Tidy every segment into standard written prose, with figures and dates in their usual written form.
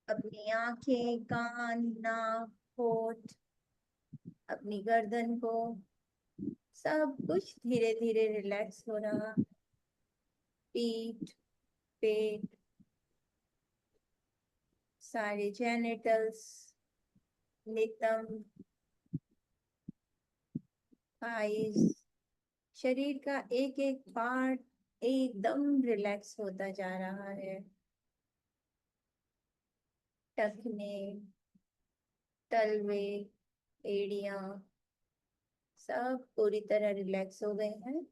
अपनी आंखें, कान, नाक, होठ, अपनी गर्दन को, सब कुछ धीरे धीरे रिलैक्स हो रहा। पीठ, पेट, सारे जेनिटल्स, नितंब, थाइस, शरीर का एक एक पार्ट एकदम रिलैक्स होता जा रहा है। टखने, तलवे, एड़ियां, सब पूरी तरह रिलैक्स हो गए हैं।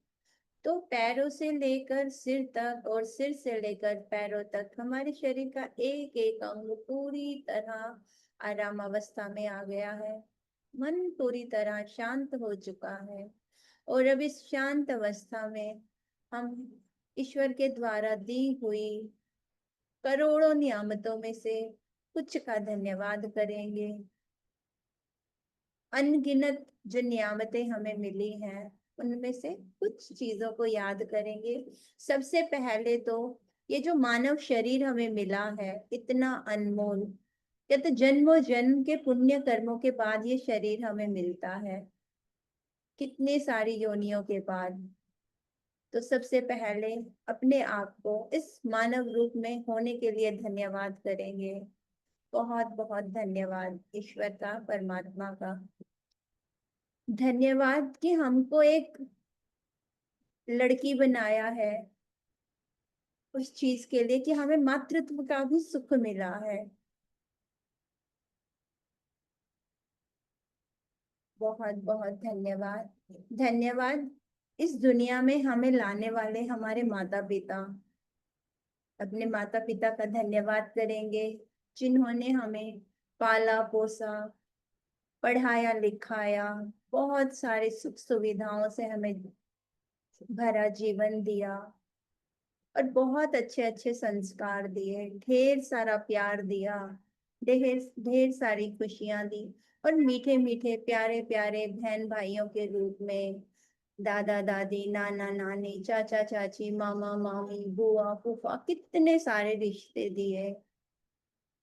तो पैरों से लेकर सिर तक और सिर से लेकर पैरों तक हमारे शरीर का एक एक अंग पूरी तरह आराम अवस्था में आ गया है। मन पूरी तरह शांत हो चुका है। और अब इस शांत अवस्था में हम ईश्वर के द्वारा दी हुई करोड़ों नियामतों में से कुछ का धन्यवाद करेंगे। अनगिनत जो नियामतें हमें मिली हैं उनमें से कुछ चीजों को याद करेंगे। सबसे पहले तो ये जो मानव शरीर हमें मिला है इतना अनमोल, या तो जन्मों जन्म के पुण्य कर्मों के बाद ये शरीर हमें मिलता है, कितने सारी योनियों के बाद। तो सबसे पहले अपने आप को इस मानव रूप में होने के लिए धन्यवाद करेंगे। बहुत बहुत धन्यवाद ईश्वर का, परमात्मा का। धन्यवाद कि हमको एक लड़की बनाया है, उस चीज के लिए कि हमें मातृत्व का भी सुख मिला है। बहुत बहुत धन्यवाद। धन्यवाद इस दुनिया में हमें लाने वाले हमारे माता पिता। अपने माता पिता का धन्यवाद करेंगे जिन्होंने हमें पाला पोसा, पढ़ाया लिखाया, बहुत सारे सुख सुविधाओं से हमें भरा जीवन दिया, और बहुत अच्छे अच्छे संस्कार दिए, ढेर सारा प्यार दिया, ढेर ढेर सारी खुशियां दी। और मीठे मीठे प्यारे प्यारे बहन भाइयों के रूप में दादा दादी, नाना नानी, चाचा चाची, मामा मामी, बुआ फूफा, कितने सारे रिश्ते दिए।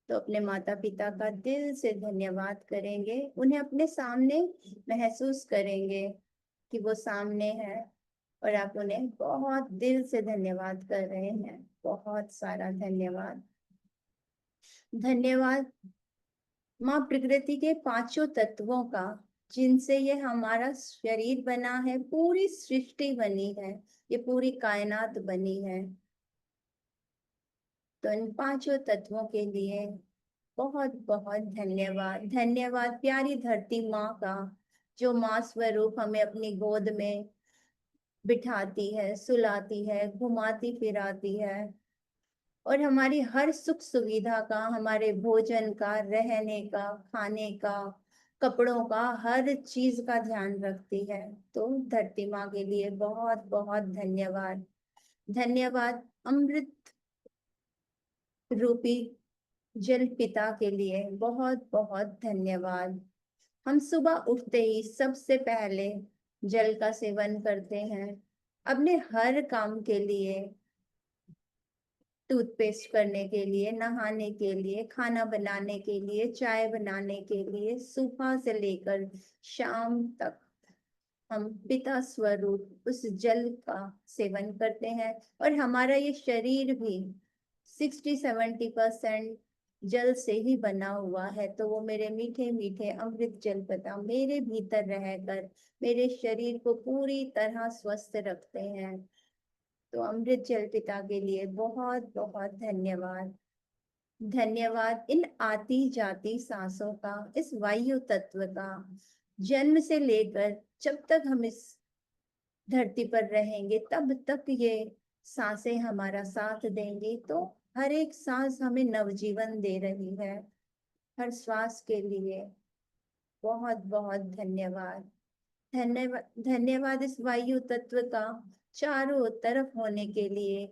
तो अपने माता पिता का दिल से धन्यवाद करेंगे, उन्हें अपने सामने महसूस करेंगे कि वो सामने है, और आप उन्हें बहुत दिल से धन्यवाद कर रहे हैं। बहुत सारा धन्यवाद। धन्यवाद माँ प्रकृति के पांचों तत्वों का, जिनसे ये हमारा शरीर बना है, पूरी सृष्टि बनी है, ये पूरी कायनात बनी है। तो इन पांचों तत्वों के लिए बहुत बहुत धन्यवाद। धन्यवाद प्यारी धरती माँ का, जो माँ स्वरूप हमें अपनी गोद में बिठाती है, सुलाती है, घुमाती फिराती है, और हमारी हर सुख सुविधा का, हमारे भोजन का, रहने का, खाने का, कपड़ों का, हर चीज का ध्यान रखती है। तो धरती माँ के लिए बहुत बहुत धन्यवाद। धन्यवाद अमृत रूपी जल पिता के लिए, बहुत बहुत धन्यवाद। हम सुबह उठते ही सबसे पहले जल का सेवन करते हैं, अपने हर काम के लिए, टूथपेस्ट करने के लिए, नहाने के लिए, खाना बनाने के लिए, चाय बनाने के लिए, सुबह से लेकर शाम तक हम पिता स्वरूप उस जल का सेवन करते हैं। और हमारा ये शरीर भी 60-70% जल से ही बना हुआ है। तो वो मेरे मीठे मीठे अमृत जल पिता मेरे भीतर रहकर मेरे शरीर को पूरी तरह स्वस्थ रखते हैं। तो अमृत जल पिता के लिए बहुत बहुत धन्यवाद। धन्यवाद इन आती जाती सांसों का, इस वायु तत्व का। जन्म से लेकर जब तक हम इस धरती पर रहेंगे तब तक ये सांसें हमारा साथ देंगी। तो हर एक सांस हमें नवजीवन दे रही है। हर श्वास के लिए बहुत बहुत धन्यवाद। धन्यवाद धन्यवाद इस वायु तत्व का चारों तरफ होने के लिए।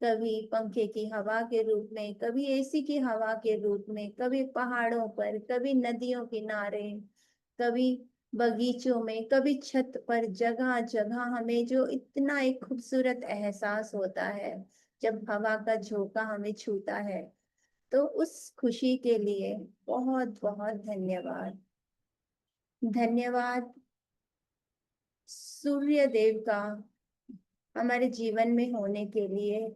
कभी पंखे की हवा के रूप में, कभी एसी की हवा के रूप में, कभी पहाड़ों पर, कभी नदियों किनारे, कभी बगीचों में, कभी छत पर, जगह जगह हमें जो इतना एक खूबसूरत एहसास होता है जब हवा का झोंका हमें छूता है। तो उस खुशी के लिए बहुत बहुत धन्यवाद। धन्यवाद सूर्य देव का हमारे जीवन में होने के लिए,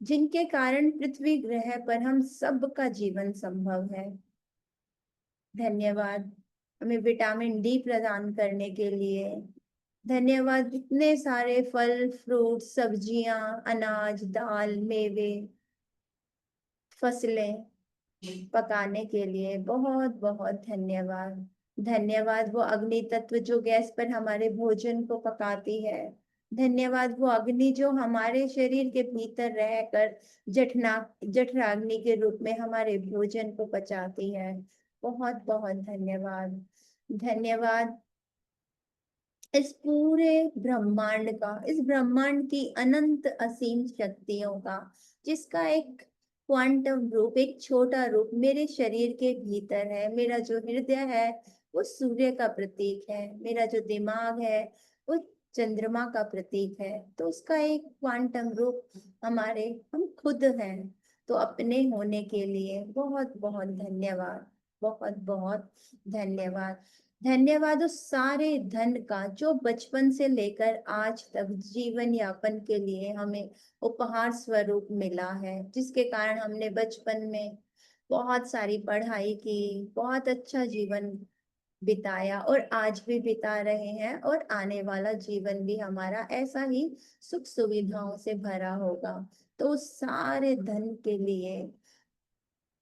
जिनके कारण पृथ्वी ग्रह पर हम सबका जीवन संभव है। धन्यवाद हमें विटामिन डी प्रदान करने के लिए। धन्यवाद इतने सारे फल फ्रूट सब्जियां अनाज दाल मेवे फसलें पकाने के लिए बहुत बहुत धन्यवाद। धन्यवाद वो अग्नि तत्व जो गैस पर हमारे भोजन को पकाती है। धन्यवाद वो अग्नि जो हमारे शरीर के भीतर रहकर जठराग्नि के रूप में हमारे भोजन को पचाती है। बहुत बहुत धन्यवाद। धन्यवाद इस पूरे ब्रह्मांड का, इस ब्रह्मांड की अनंत असीम शक्तियों का, जिसका एक क्वांटम रूप, एक छोटा रूप मेरे शरीर के भीतर है। मेरा जो हृदय है वो सूर्य का प्रतीक है, मेरा जो दिमाग है वो चंद्रमा का प्रतीक है। तो उसका एक क्वांटम रूप हमारे हम खुद हैं। तो अपने होने के लिए बहुत बहुत धन्यवाद। बहुत बहुत धन्यवाद। धन्यवाद उस सारे धन का जो बचपन से लेकर आज तक जीवन यापन के लिए हमें उपहार स्वरूप मिला है, जिसके कारण हमने बचपन में बहुत सारी पढ़ाई की, बहुत अच्छा जीवन बिताया और आज भी बिता रहे हैं, और आने वाला जीवन भी हमारा ऐसा ही सुख सुविधाओं से भरा होगा। तो उस सारे धन के लिए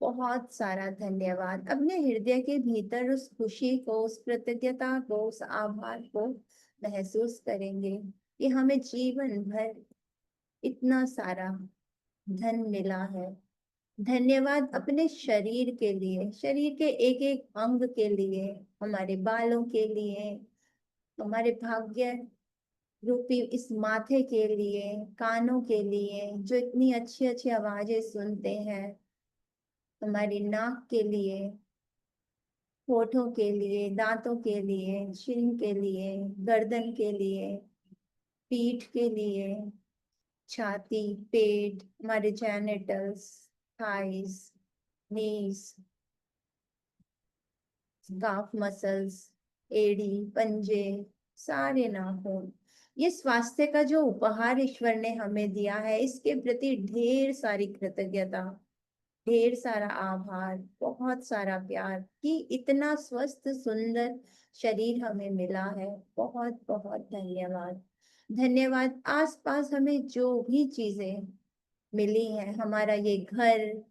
बहुत सारा धन्यवाद। अपने हृदय के भीतर उस खुशी को, उस कृतज्ञता को, उस आभार को महसूस करेंगे कि हमें जीवन भर इतना सारा धन मिला है। धन्यवाद अपने शरीर के लिए, शरीर के एक एक अंग के लिए, हमारे बालों के लिए, हमारे भाग्य रूपी इस माथे के लिए, कानों के लिए जो इतनी अच्छी अच्छी आवाजें सुनते हैं, हमारी नाक के लिए, होठों के लिए, दांतों के लिए, शिंग के लिए, गर्दन के लिए, पीठ के लिए, छाती, पेट, हमारे जेनिटल्स, थाइस, नीज, काफ मसल्स, एड़ी, पंजे, सारे नाखून। ये स्वास्थ्य का जो उपहार ईश्वर ने हमें दिया है, इसके प्रति ढेर सारी कृतज्ञता, ढेर सारा आभार, बहुत सारा प्यार कि इतना स्वस्थ सुंदर शरीर हमें मिला है। बहुत बहुत धन्यवाद। धन्यवाद आसपास हमें जो भी चीजें मिली हैं, हमारा ये घर,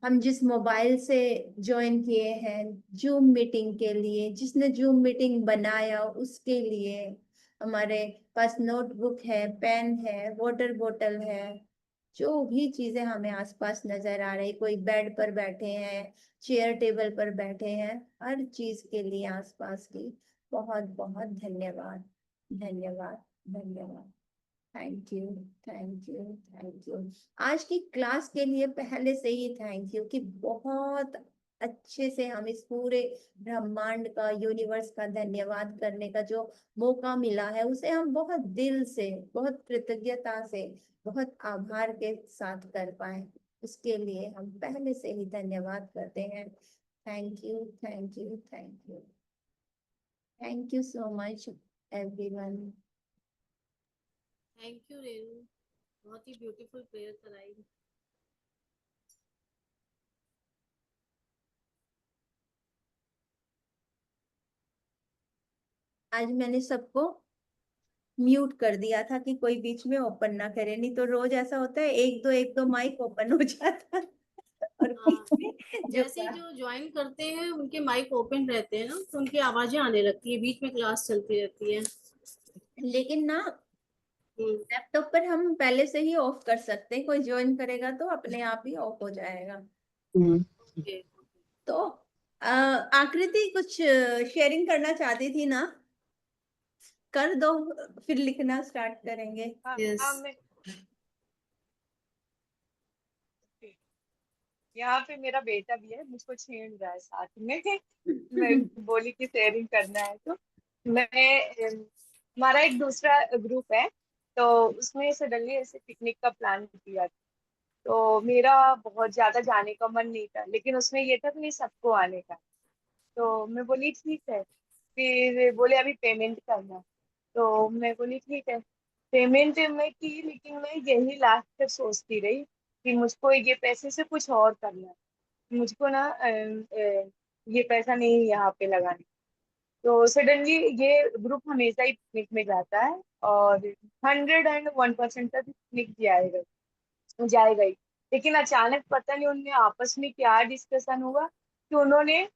हम जिस मोबाइल से ज्वाइन किए हैं जूम मीटिंग के लिए, जिसने जूम मीटिंग बनाया उसके लिए, हमारे पास नोटबुक है, पेन है, वाटर बोतल है, जो भी चीजें हमें आसपास नजर आ रही, कोई बेड पर बैठे हैं, चेयर टेबल पर बैठे हैं, हर चीज के लिए आसपास की बहुत बहुत धन्यवाद। धन्यवाद। धन्यवाद। Thank you. Thank you. Thank you. आज की क्लास के लिए पहले से ही थैंक यू कि बहुत अच्छे से हम इस पूरे ब्रह्मांड का, यूनिवर्स का धन्यवाद करने का जो मौका मिला है, उसे हम बहुत दिल से, बहुत कृतज्ञता से, बहुत आभार के साथ कर पाए। उसके लिए हम पहले से ही धन्यवाद करते हैं। Thank you. Thank you. Thank you. Thank you so much everyone. Thank you Renu, बहुत ही ब्यूटीफुल प्रेयर कराई। आज मैंने सबको म्यूट कर दिया था कि कोई बीच में ओपन ना करे, नहीं तो रोज ऐसा होता है एक दो माइक ओपन हो जाता है और हाँ, बीच में जो जैसे ही जो ज्वाइन करते हैं उनके माइक ओपन रहते हैं ना, तो उनकी आवाजें आने लगती है, बीच में क्लास चलती रहती है। लेकिन ना हम्म। लैपटॉप पर हम पहले से ही ऑफ कर सकते हैं, कोई ज्वाइन करेगा तो अपने आप ही ऑफ हो जाएगा। ओके। तो आकृति कुछ शेयरिंग करना चाहती थी ना, कर दो, फिर लिखना स्टार्ट करेंगे। हाँ यस। हाँ, मैं यहाँ पे मेरा बेटा भी है, मुझको छेड़ रहा है साथ में। मैं बोली कि शेयरिंग करना है तो मैं हमारा एक दूसरा ग्रुप है, तो उसमें सडनली ऐसे पिकनिक का प्लान किया। तो मेरा बहुत ज्यादा जाने का मन नहीं था, लेकिन उसमें ये था कि नहीं, सबको आने का। तो मैं बोली ठीक है। फिर बोले अभी पेमेंट करना। तो मैं बोली ठीक है। पेमेंट मैं की, लेकिन मैं यही लास्ट तक सोचती रही कि मुझको ये पैसे से कुछ और करना है। मुझको ना ये पैसा नहीं यहाँ पे लगाना। तो सडनली ये ग्रुप हमेशा ही पिकनिक में जाता है, और 101% तक पिकनिक जाएगा, जाएगा ही। लेकिन अचानक पता नहीं उनमें आपस में क्या डिस्कशन हुआ कि उन्होंने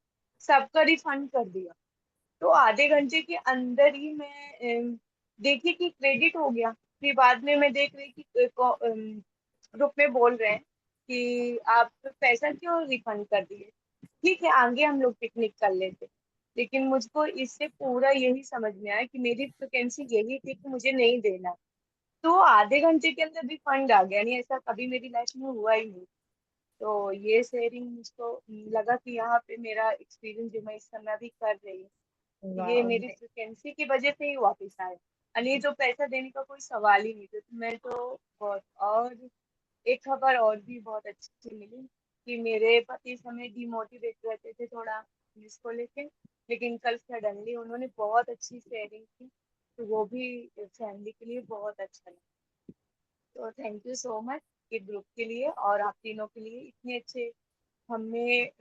सबका रिफंड कर दिया। तो आधे घंटे के अंदर ही मैं देखी कि क्रेडिट हो गया। फिर बाद में मैं देख रही कि ग्रुप में बोल रहे हैं कि आप पैसा क्यों रिफंड कर दिए। ठीक है, आगे हम लोग पिकनिक कर लेते। लेकिन मुझको इससे पूरा यही समझ में आया कि मेरी फ्रिक्वेंसी यही थी कि मुझे नहीं देना। तो आधे घंटे के अंदर रिफंड आ गया, नहीं ऐसा कभी मेरी लाइफ में हुआ ही नहीं। तो ये शेयरिंग मुझको लगा कि यहाँ पे मेरा एक्सपीरियंस जो मैं इस समय भी कर रही हूँ, ये वाह, मेरी फ्रिक्वेंसी की वजह से ही वापस आया। और ये जो पैसा देने का कोई सवाल ही नहीं था। तो मैं तो बहुत, और एक खबर और भी बहुत अच्छी मिली कि मेरे पति इस समय डिमोटिवेट रहते थे थोड़ा इसको लेके, लेकिन कल सडनली उन्होंने बहुत अच्छी शेयरिंग की। तो वो भी फैमिली के लिए बहुत अच्छा लगा। तो थैंक यू सो मच ये ग्रुप के लिए, और आप तीनों के लिए इतने अच्छे हमें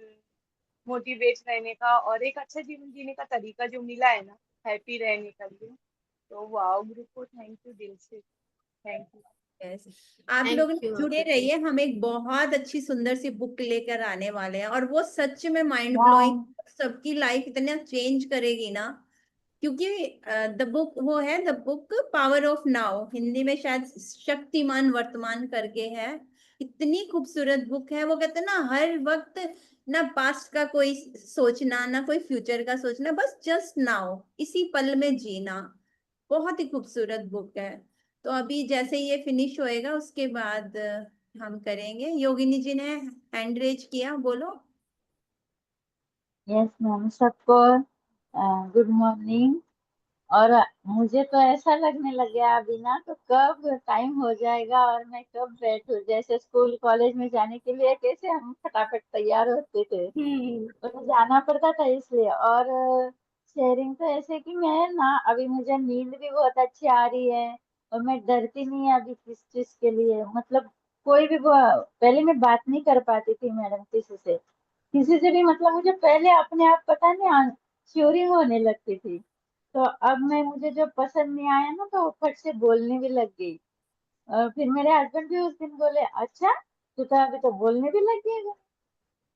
मोटिवेट रहने का और एक अच्छा जीवन जीने का तरीका जो मिला है ना, हैप्पी रहने का लिए। तो वाओ ग्रुप को थैंक यू दिल से, थैंक यू। यस। आप थैंक लोग ना यू जुड़े आकृति। रहिए, हम एक बहुत अच्छी सुंदर सी बुक लेकर आने वाले हैं, और वो सच में माइंड वाओ। ब्लोइंग, सबकी लाइफ इतना चेंज करेगी ना। क्योंकि द बुक वो है, the book power of now, Hindi में शायद शक्तिमान वर्तमान करके है। इतनी खूबसूरत बुक है। वो कहते हैं ना, हर वक्त ना पास्ट का कोई सोचना, ना कोई फ्यूचर का सोचना, बस जस्ट नाउ, इसी पल में जीना। बहुत ही खूबसूरत बुक है। तो अभी जैसे ही ये फिनिश होएगा उसके बाद हम करेंगे। योगिनी जी ने हैंड रेज किया, बोलो। यस मैम, सबको गुड मॉर्निंग। और मुझे तो ऐसा लगने लग गया अभी ना, तो कब टाइम हो जाएगा और मैं कब बैठूं। जैसे स्कूल कॉलेज में जाने के लिए कैसे हम फटाफट तैयार होते थे, हम्म। तो जाना पड़ता था इसलिए। और शेयरिंग तो ऐसे कि मैं ना, अभी मुझे नींद भी बहुत अच्छी आ रही है, और मैं डरती नहीं अभी किस चीज के लिए। मतलब कोई भी पहले मैं बात नहीं कर पाती थी मैडम किसी से भी। मतलब मुझे पहले अपने आप पता नहीं श्योरिंग होने लगती थी। तो अब मैं, मुझे जो पसंद नहीं आया ना, तो फट से बोलने भी लग गई। और फिर मेरे हस्बैंड भी उस दिन बोले, अच्छा तू तो अभी तो बोलने भी लग गई।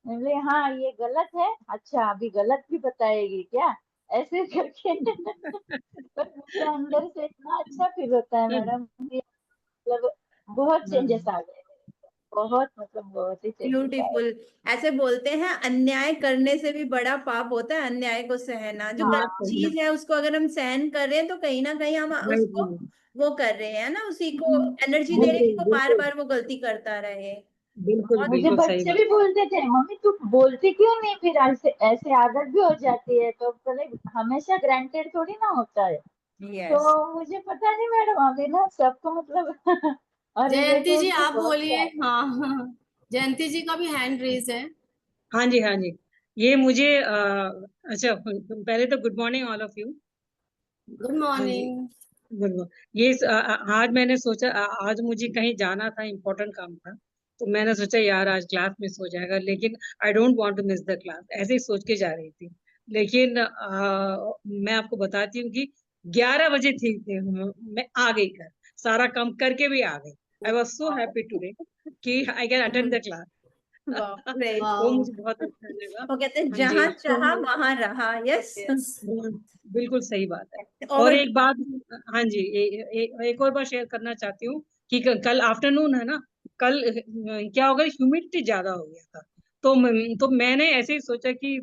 मैं बोली हाँ ये गलत है, अच्छा अभी गलत भी बताएगी क्या, ऐसे करके। पर मुझे अंदर से इतना अच्छा फील होता है मैडम कि मतलब बहुत चेंजेस आ गए। बहुत, मतलब बहुत ही चेंजेस आए। ब्यूटीफुल। ऐसे बोलते हैं, अन्याय करने से भी बड़ा पाप होता है अन्याय को सहना। जो हाँ गलत चीज है उसको अगर हम सहन कर रहे हैं, तो कहीं ना कहीं हम उसको वो कर रहे हैं ना, उसी को एनर्जी दे रहे हैं कि वो बार बार वो गलती करता रहे। बहुत मुझे बच्चे भी बोलते थे, मम्मी तू बोलती क्यों नहीं, फिर ऐसे ऐसे आदत भी हो जाती है। तो पहले हमेशा ग्रांटेड थोड़ी ना होता है। यस। तो मुझे पता नहीं मैडम, अभी ना सबको मतलब और जयंती जी रिलेटिव्स भी आप बहुत बोलिए। सारे। हाँ हाँ, जयंती जी का भी हैंड रेज है। हाँ जी, हाँ जी। ये मुझे अच्छा, पहले तो good morning all of you. Good हाँ जी, मॉर्निंग। Good morning. ये आज मैंने सोचा, आज मुझे कहीं जाना था, इम्पोर्टेंट काम था। तो मैंने सोचा यार आज क्लास मिस हो जाएगा, लेकिन I don't want to miss the class, ऐसे ही सोच के जा रही थी। लेकिन मैं आपको बताती हूँ कि 11 बजे थी मैं आ गई घर, सारा काम करके भी आ गई। I was so happy today कि I can attend the class. वाह, ग्रेट। वो वाओ। मुझे बहुत अच्छा लगा। वो कहते हैं, हाँ जी, जहां तो चाहा वहां रहा। यस। यस। बिल्कुल सही बात है। और ओवर। एक बात, हाँ जी, एक और बात शेयर करना चाहती हूँ कि कल आफ्टरनून है ना, कल क्या हो गया, ह्यूमिडिटी ज्यादा हो गया था। तो मैंने ऐसे ही सोचा कि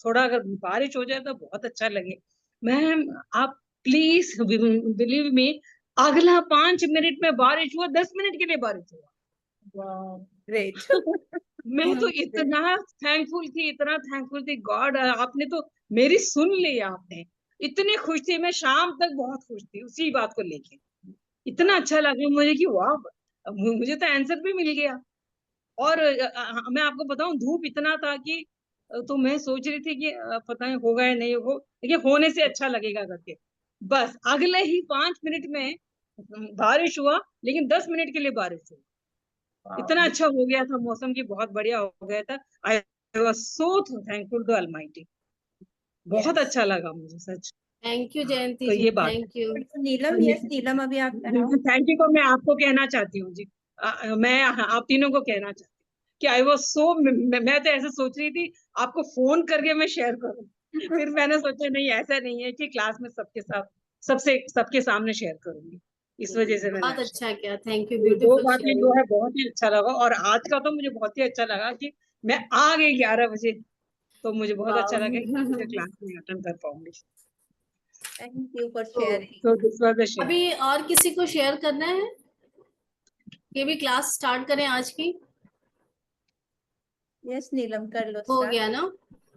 थोड़ा अगर बारिश हो जाए तो बहुत अच्छा लगे। मैम, आप प्लीज बिलीव मी, अगला 5 मिनट में बारिश हुआ, 10 मिनट के लिए बारिश हुआ। वाह, ग्रेट। मैं तो इतना थैंकफुल थी, इतना थैंकफुल थी, गॉड आपने तो मेरी सुन ली आपने। इतनी खुश थी मैं, शाम तक बहुत खुश थी उसी बात को लेके। इतना अच्छा लगा मुझे कि वाह, मुझे तो आंसर भी मिल गया। और मैं आपको बताऊं धूप इतना था कि तो मैं सोच रही थी कि पता नहीं होगा या नहीं हो, देखिए होने से अच्छा लगेगा करके। बस अगले ही 5 मिनट में बारिश हुआ, लेकिन 10 मिनट के लिए बारिश हुई। इतना अच्छा हो गया था मौसम की, बहुत बढ़िया हो गया था। I was so thankful to almighty. बहुत यस। अच्छा लगा मुझे सच। थैंक यू हाँ, जयंती तो जी, ये बात थैंक यू। है। नीलम, यस नीलम, अभी आप कराओ। थैंक यू को मैं आपको कहना चाहती हूँ जी। मैं आप तीनों को कहना चाहती हूँ कि आई वाज सो, मैं तो ऐसे सोच रही थी आपको फोन करके मैं शेयर करूँ। फिर मैंने सोचा नहीं, ऐसा नहीं है कि क्लास में सबके साथ सबके सामने शेयर करूंगी, इस वजह से मैंने बहुत आज अच्छा किया, थैंक यू, शेयर। ये दो ब्यूटीफुल बातें जो शेयरिंग। है बहुत ही अच्छा लगा, और आज का तो मुझे बहुत ही अच्छा लगा कि मैं आ गई 11 बजे, तो मुझे बहुत अच्छा लगा कि मुझे क्लास में अटेंड कर पाऊंगी। थैंक यू फॉर तो शेयरिंग। तो दिस वाज द शेयर। अभी और किसी को शेयर करना है? ये भी क्लास स्टार्ट करें आज की? यस नीलम, कर लो हो स्टार्ट। गया ना?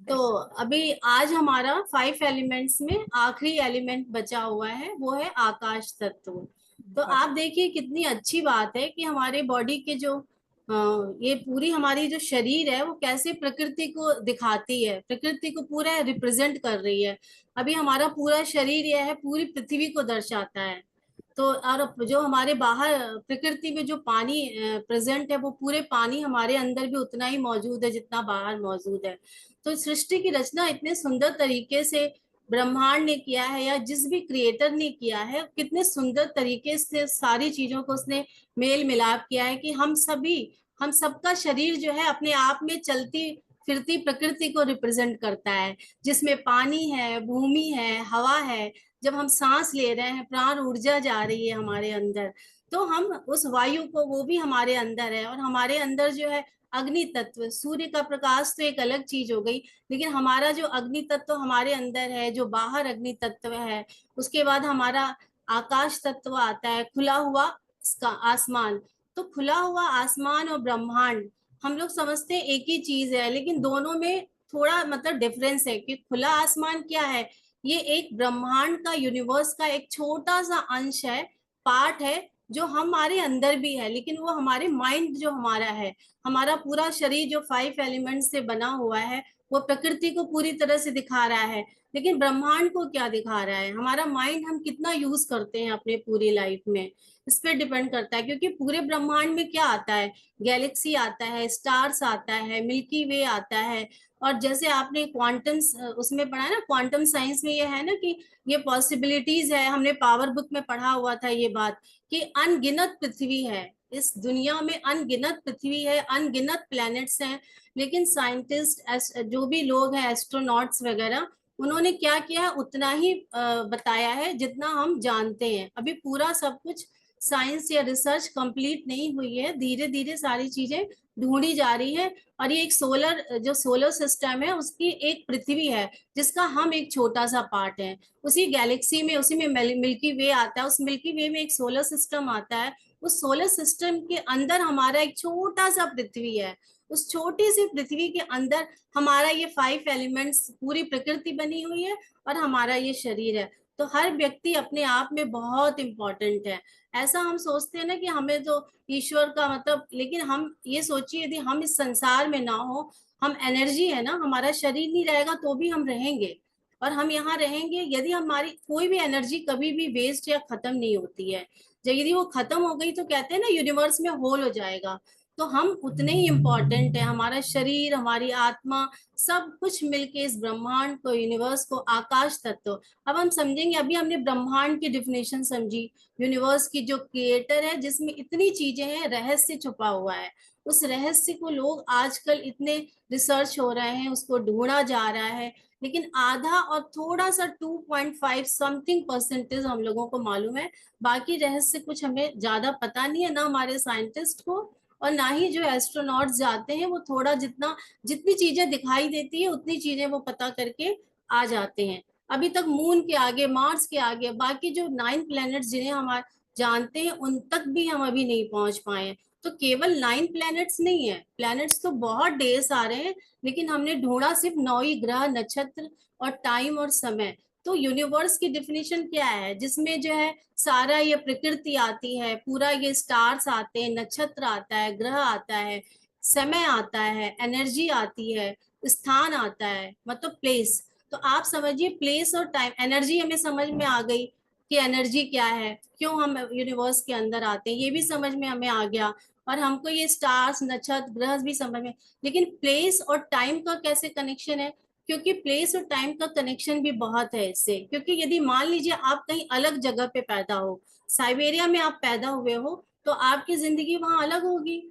तो अभी आज हमारा 5 एलिमेंट्स में आखिरी एलिमेंट बचा हुआ है, वो है आकाश तत्व। तो आप देखिए कितनी अच्छी बात है कि हमारे बॉडी के जो ये पूरी हमारी जो शरीर है वो कैसे प्रकृति को दिखाती है, प्रकृति को पूरा रिप्रेजेंट कर रही है। अभी हमारा पूरा शरीर यह है पूरी पृथ्वी को दर्शाता है। तो और जो हमारे बाहर प्रकृति में जो पानी प्रेजेंट है, वो पूरे पानी हमारे अंदर भी उतना ही मौजूद है जितना बाहर मौजूद है। तो सृष्टि की रचना इतने सुंदर तरीके से ब्रह्मांड ने किया है, या जिस भी क्रिएटर ने किया है, कितने सुंदर तरीके से सारी चीजों को उसने मेल मिलाप किया है कि हम सबका शरीर जो है अपने आप में चलती फिरती प्रकृति को रिप्रेजेंट करता है, जिसमें पानी है, भूमि है, हवा है। जब हम सांस ले रहे हैं, प्राण ऊर्जा जा रही है हमारे अंदर, तो हम उस वायु को, वो भी हमारे अंदर है। और हमारे अंदर जो है अग्नि तत्व, सूर्य का प्रकाश तो एक अलग चीज हो गई, लेकिन हमारा जो अग्नि तत्व हमारे अंदर है, जो बाहर अग्नि तत्व है। उसके बाद हमारा आकाश तत्व आता है, खुला हुआ इसका आसमान। तो खुला हुआ आसमान और ब्रह्मांड हम लोग समझते हैं एक ही चीज है, लेकिन दोनों में थोड़ा मतलब डिफरेंस है कि खुला आसमान क्या है, ये एक ब्रह्मांड का, यूनिवर्स का एक छोटा सा अंश है, पार्ट है, जो हमारे अंदर भी है। लेकिन वो हमारे माइंड जो हमारा है, हमारा पूरा शरीर जो 5 एलिमेंट से बना हुआ है, वो प्रकृति को पूरी तरह से दिखा रहा है। लेकिन ब्रह्मांड को क्या दिखा रहा है, हमारा माइंड हम कितना यूज करते हैं अपने पूरी लाइफ में, इस पे डिपेंड करता है। क्योंकि पूरे ब्रह्मांड में क्या आता है, गैलेक्सी आता है, स्टार्स आता है, मिल्की वे आता है। और जैसे आपने क्वांटम उसमें पढ़ा है ना, क्वांटम साइंस में ये है ना कि ये पॉसिबिलिटीज है, हमने पावर बुक में पढ़ा हुआ था ये बात, कि अनगिनत पृथ्वी है, इस दुनिया में अनगिनत पृथ्वी है, अनगिनत प्लैनेट्स हैं। लेकिन साइंटिस्ट, जो भी लोग हैं, एस्ट्रोनॉट्स वगैरह, उन्होंने क्या किया है, उतना ही बताया है जितना हम जानते हैं। अभी पूरा सब कुछ साइंस या रिसर्च कंप्लीट नहीं हुई है, धीरे धीरे सारी चीजें ढूंढी जा रही है। और ये एक जो सोलर सिस्टम है, उसकी एक पृथ्वी है, जिसका हम एक छोटा सा पार्ट है। उसी गैलेक्सी में, उसी में मिल्की वे आता है, उस मिल्की वे में एक सोलर सिस्टम आता है। उस सोलर सिस्टम के अंदर हमारा एक छोटा सा पृथ्वी है। उस छोटी सी पृथ्वी के अंदर हमारा ये 5 एलिमेंट्स, पूरी प्रकृति बनी हुई है, और हमारा ये शरीर है। तो हर व्यक्ति अपने आप में बहुत इंपॉर्टेंट है। ऐसा हम सोचते हैं ना कि हमें तो ईश्वर का मतलब, लेकिन हम ये सोचिए यदि हम इस संसार में ना हो, हम एनर्जी है ना, हमारा शरीर नहीं रहेगा तो भी हम रहेंगे। और हम यहाँ रहेंगे, यदि हमारी कोई भी एनर्जी कभी भी वेस्ट या खत्म नहीं होती है। जब यदि वो खत्म हो गई तो कहते हैं ना यूनिवर्स में होल हो जाएगा। तो हम उतने ही इम्पोर्टेंट है, हमारा शरीर, हमारी आत्मा, सब कुछ मिलके इस ब्रह्मांड को, यूनिवर्स को, आकाश तत्व। अब हम समझेंगे, अभी हमने ब्रह्मांड की डिफिनेशन समझी, यूनिवर्स की जो क्रिएटर है, जिसमें इतनी चीजें हैं, रहस्य छुपा हुआ है। उस रहस्य को लोग आजकल इतने रिसर्च हो रहे हैं, उसको ढूंढा जा रहा है। लेकिन आधा और थोड़ा सा 2.5 समथिंग परसेंटेज हम लोगों को मालूम है। बाकी रहस्य कुछ हमें ज्यादा पता नहीं है, ना हमारे साइंटिस्ट को, और ना ही जो एस्ट्रोनॉट्स जाते हैं, वो थोड़ा जितनी चीजें दिखाई देती है उतनी चीजें वो पता करके आ जाते हैं। अभी तक मून के आगे, मार्स के आगे, बाकी जो 9 प्लैनेट्स जिन्हें हम जानते हैं, उन तक भी हम अभी नहीं पहुंच पाए हैं। तो केवल 9 प्लैनेट्स नहीं है, प्लैनेट्स तो बहुत ढेर सारे हैं, लेकिन हमने ढूंढा सिर्फ 9 ही ग्रह, नक्षत्र और टाइम और समय। तो यूनिवर्स की डिफिनेशन क्या है, जिसमें जो है सारा ये प्रकृति आती है, पूरा ये स्टार्स आते हैं, नक्षत्र आता है, ग्रह आता है, समय आता है, एनर्जी आती है, स्थान आता है, मतलब प्लेस। तो आप समझिए प्लेस और टाइम, एनर्जी हमें समझ में आ गई कि एनर्जी क्या है, क्यों हम यूनिवर्स के अंदर आते हैं, ये भी समझ में हमें आ गया, और हमको ये स्टार्स, नक्षत्र, ग्रह भी समझ में। लेकिन प्लेस और टाइम का कैसे कनेक्शन है? क्योंकि प्लेस और टाइम का कनेक्शन भी बहुत है इससे। क्योंकि यदि मान लीजिए आप कहीं अलग जगह पे पैदा हो, साइबेरिया में आप पैदा हुए हो, तो आपकी जिंदगी वहां अलग होगी।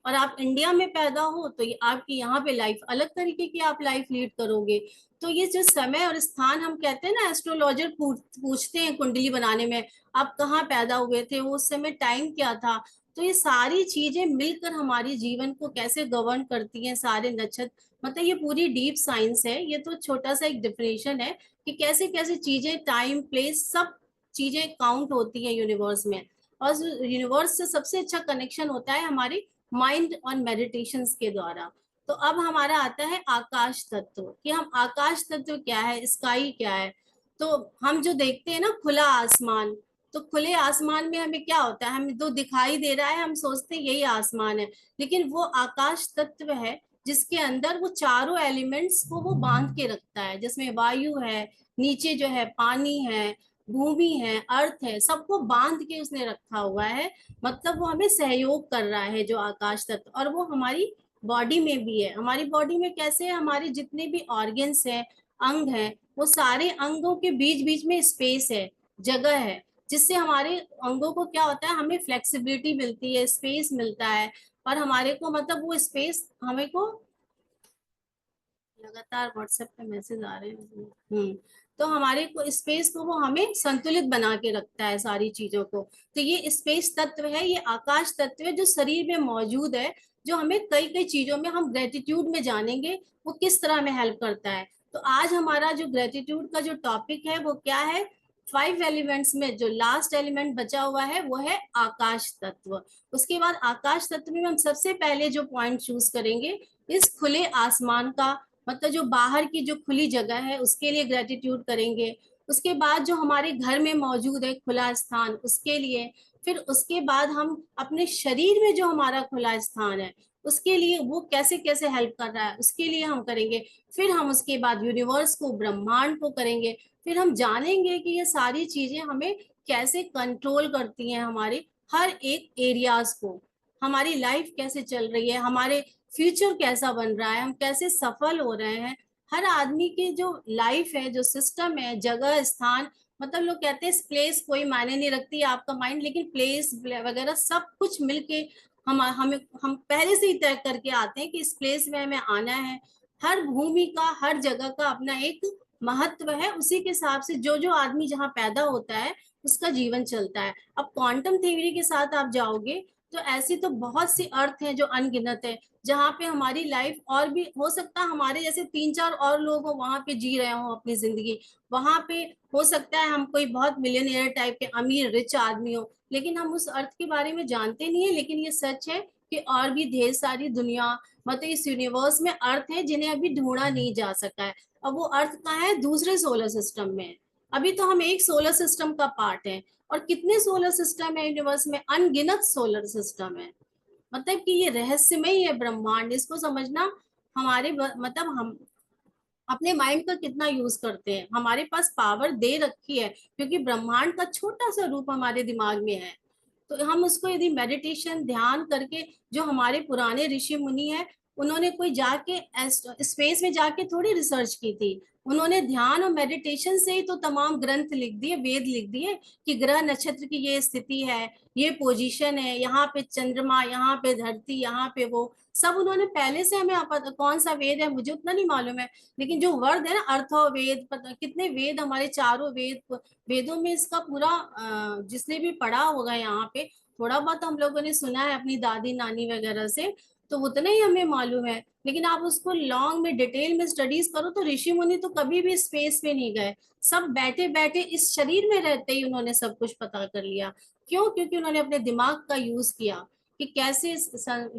और आप इंडिया में पैदा हो तो ये आपकी यहाँ पे लाइफ अलग तरीके की आप लाइफ लीड करोगे। तो ये जो समय और स्थान हम कहते हैं ना, एस्ट्रोलॉजर पूछते हैं कुंडली बनाने में, आप कहाँ पैदा हुए थे, वो उस समय टाइम क्या था। तो ये सारी चीजें मिलकर हमारी जीवन को कैसे गवर्न करती हैं, सारे नक्षत्र, मतलब ये पूरी डीप साइंस है। ये तो छोटा सा एक डिफिनेशन है कि कैसे कैसे चीजें, टाइम, प्लेस, सब चीजें काउंट होती हैं यूनिवर्स में। और यूनिवर्स से सबसे अच्छा कनेक्शन होता है हमारे माइंड और मेडिटेशंस के द्वारा। तो अब हमारा आता है आकाश तत्व, कि हम आकाश तत्व क्या है, स्काई क्या है। तो हम जो देखते हैं ना खुला आसमान, तो खुले आसमान में हमें क्या होता है, हमें जो दिखाई दे रहा है हम सोचते हैं यही आसमान है, लेकिन वो आकाश तत्व है जिसके अंदर वो चारों एलिमेंट्स को वो बांध के रखता है, जिसमें वायु है, नीचे जो है पानी है, भूमि है, अर्थ है, सबको बांध के उसने रखा हुआ है। मतलब वो हमें सहयोग कर रहा है जो आकाश तत्व। और वो हमारी बॉडी में भी है। हमारी बॉडी में कैसे है, हमारे जितने भी ऑर्गन्स हैं, अंग हैं, वो सारे अंगों के बीच बीच में स्पेस है, जगह है, जिससे हमारे अंगों को क्या होता है, हमें फ्लेक्सिबिलिटी मिलती है, स्पेस मिलता है। और हमारे को मतलब वो स्पेस हमें को, लगातार व्हाट्सएप पे मैसेज आ रहे हैं। तो हमारे को स्पेस को वो हमें संतुलित बना के रखता है सारी चीजों को। तो ये स्पेस तत्व है, ये आकाश तत्व है जो शरीर में मौजूद है, जो हमें कई कई चीजों में, हम ग्रेटिट्यूड में जानेंगे वो किस तरह में हेल्प करता है। तो आज हमारा जो ग्रेटिट्यूड का जो टॉपिक है वो क्या है, 5 एलिमेंट्स में जो लास्ट एलिमेंट बचा हुआ है वो है आकाश तत्व। उसके बाद आकाश तत्व में हम सबसे पहले जो पॉइंट चूज करेंगे, इस खुले आसमान का, मतलब जो बाहर की जो खुली जगह है उसके लिए ग्रेटिट्यूड करेंगे। उसके बाद जो हमारे घर में मौजूद है खुला स्थान, उसके लिए। फिर उसके बाद हम अपने शरीर में जो हमारा खुला स्थान है उसके लिए, वो कैसे कैसे हेल्प कर रहा है उसके लिए हम करेंगे। फिर हम उसके बाद यूनिवर्स को, ब्रह्मांड को करेंगे। फिर हम जानेंगे कि ये सारी चीजें हमें कैसे कंट्रोल करती हैं, हमारे हर एक एरियाज को, हमारी लाइफ कैसे चल रही है, हमारे फ्यूचर कैसा बन रहा है, हम कैसे सफल हो रहे हैं। हर आदमी की जो लाइफ है, जो सिस्टम है, जगह, स्थान, मतलब लोग कहते हैं प्लेस कोई मायने नहीं रखती आपका माइंड, लेकिन प्लेस वगैरह सब कुछ मिलके हम पहले से ही तय करके आते हैं कि इस प्लेस में हमें आना है। हर भूमि का, हर जगह का अपना एक महत्व है, उसी के हिसाब से जो जो आदमी जहाँ पैदा होता है उसका जीवन चलता है। अब क्वांटम थ्योरी के साथ आप जाओगे तो ऐसी तो बहुत सी अर्थ हैं जो अनगिनत है, जहाँ पे हमारी लाइफ, और भी हो सकता है हमारे जैसे 3-4 और लोग हो वहां पे जी रहे हो अपनी जिंदगी, वहां पे हो सकता है हम कोई बहुत मिलियनियर टाइप के अमीर रिच आदमी हो, लेकिन हम उस अर्थ के बारे में जानते नहीं है। लेकिन ये सच है कि और भी ढेर सारी दुनिया, मतलब इस यूनिवर्स में अर्थ है जिन्हें अभी ढूंढा नहीं जा सका है। अब वो अर्थ कहाँ है, दूसरे सोलर सिस्टम में है। अभी तो हम एक सोलर सिस्टम का पार्ट है, और कितने सोलर सिस्टम है यूनिवर्स में, अनगिनत सोलर सिस्टम है। मतलब कि ये रहस्यमय है ब्रह्मांड, इसको समझना हमारे मतलब हम अपने माइंड का कितना यूज करते हैं, हमारे पास पावर दे रखी है, क्योंकि ब्रह्मांड का छोटा सा रूप हमारे दिमाग में है। तो हम उसको यदि मेडिटेशन, ध्यान करके, जो हमारे पुराने ऋषि मुनि हैं, उन्होंने कोई जाके स्पेस में जाके थोड़ी रिसर्च की थी, उन्होंने ध्यान और मेडिटेशन से ही तो तमाम ग्रंथ लिख दिए, वेद लिख दिए कि ग्रह नक्षत्र की ये स्थिति है, ये पोजीशन है, यहाँ पे चंद्रमा, यहाँ पे धरती, यहाँ पे वो सब उन्होंने पहले से हमें कौन सा वेद है मुझे उतना नहीं मालूम है, लेकिन जो वर्ड है ना, अर्थवेद, पता कितने वेद, हमारे चारों वेदों में इसका पूरा जिसने भी पढ़ा होगा यहाँ पे, थोड़ा बहुत हम लोगों ने सुना है अपनी दादी नानी वगैरह से, तो उतना ही हमें मालूम है। लेकिन आप उसको लॉन्ग में डिटेल में स्टडीज करो तो ऋषि मुनि तो कभी भी स्पेस में नहीं गए, सब बैठे बैठे इस शरीर में रहते ही उन्होंने सब कुछ पता कर लिया। क्यों? क्योंकि उन्होंने अपने दिमाग का यूज किया कि कैसे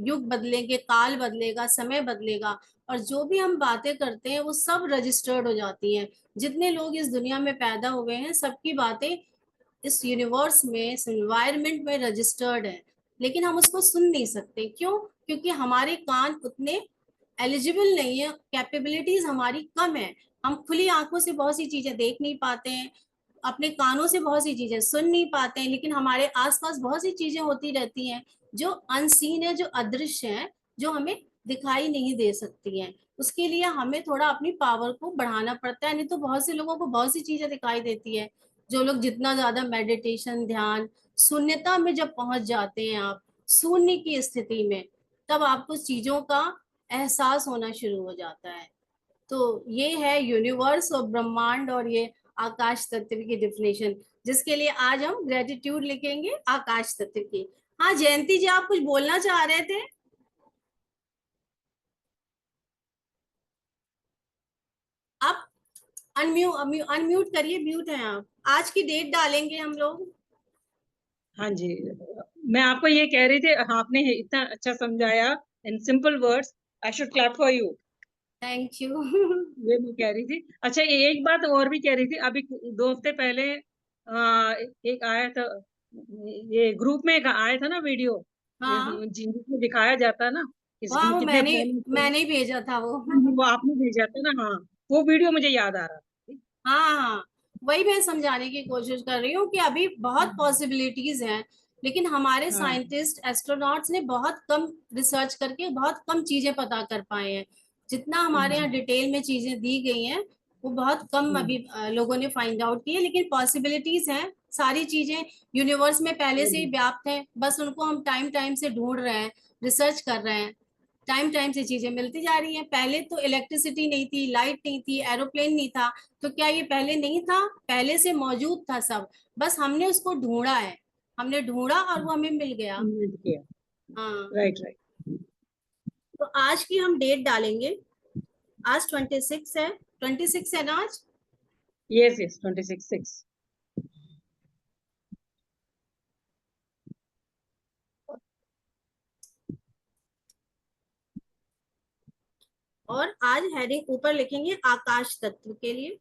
युग बदलेंगे, काल बदलेगा, समय बदलेगा, और जो भी हम बातें करते हैं वो सब रजिस्टर्ड हो जाती हैं। जितने लोग इस दुनिया में पैदा हुए हैं सबकी बातें इस यूनिवर्स में, इस एनवायरनमेंट में रजिस्टर्ड है। लेकिन हम उसको सुन नहीं सकते। क्यों? क्योंकि हमारे कान उतने एलिजिबल नहीं है, कैपेबिलिटीज हमारी कम है। हम खुली आंखों से बहुत सी चीजें देख नहीं पाते हैं, अपने कानों से बहुत सी चीजें सुन नहीं पाते हैं, लेकिन हमारे आसपास बहुत सी चीजें होती रहती हैं जो अनसीन है, जो अदृश्य है, जो हमें दिखाई नहीं दे सकती हैं। उसके लिए हमें थोड़ा अपनी पावर को बढ़ाना पड़ता है, नहीं तो बहुत से लोगों को बहुत सी चीजें दिखाई देती है। जो लोग जितना ज्यादा मेडिटेशन, ध्यान, शून्यता में जब पहुंच जाते हैं आप, शून्य की स्थिति में, तब आपको चीजों का एहसास होना शुरू हो जाता है। तो ये है यूनिवर्स और ब्रह्मांड और ये आकाश तत्व की डिफिनेशन, जिसके लिए आज हम ग्रेटिट्यूड लिखेंगे आकाश तत्व की। हाँ जयंती जी, आप कुछ बोलना चाह रहे थे? आप अनम्यूट करिए, म्यूट हैं आप। आज की डेट डालेंगे हम लोग। हाँ जी, मैं आपको ये कह रही थी, आपने इतना अच्छा समझाया in simple words, I should clap for you. Thank you. ये मैं कह रही थी। अच्छा, ये एक बात और भी कह रही थी, अभी 2 हफ्ते पहले एक आया था, ये ग्रुप में एक आया था ना वीडियो, हाँ जिसमें दिखाया जाता है ना वहाँ वो कितने मैंने प्लानिंग। मैंने ही भेजा था वो। वो आपने भेजा था ना, हाँ, वो वीडियो मुझे याद आ रहा था। हाँ हाँ, वही मैं समझाने की कोशिश कर रही हूँ कि अभी बहुत पॉसिबिलिटीज हैं, लेकिन हमारे हाँ। साइंटिस्ट, एस्ट्रोनॉट्स ने बहुत कम रिसर्च करके बहुत कम चीजें पता कर पाए हैं। जितना हमारे यहाँ डिटेल में चीजें दी गई हैं, वो बहुत कम अभी लोगों ने फाइंड आउट की है, लेकिन पॉसिबिलिटीज हैं। सारी चीजें यूनिवर्स में पहले से ही व्याप्त हैं, बस उनको हम टाइम टाइम से ढूंढ रहे हैं, रिसर्च कर रहे हैं। टाइम टाइम से चीजें मिलती जा रही हैं। पहले तो इलेक्ट्रिसिटी नहीं थी, लाइट नहीं थी, एरोप्लेन नहीं था, तो क्या ये पहले नहीं था? पहले से मौजूद था सब, बस हमने उसको ढूंढा है। हमने ढूंढा और वो हमें मिल गया। किया। हाँ, राइट, राइट। तो आज की हम डेट डालेंगे। आज 26 है, 26 है ना आज? Yes, yes, 26/6। और आज हेडिंग ऊपर लिखेंगे आकाश तत्व के लिए,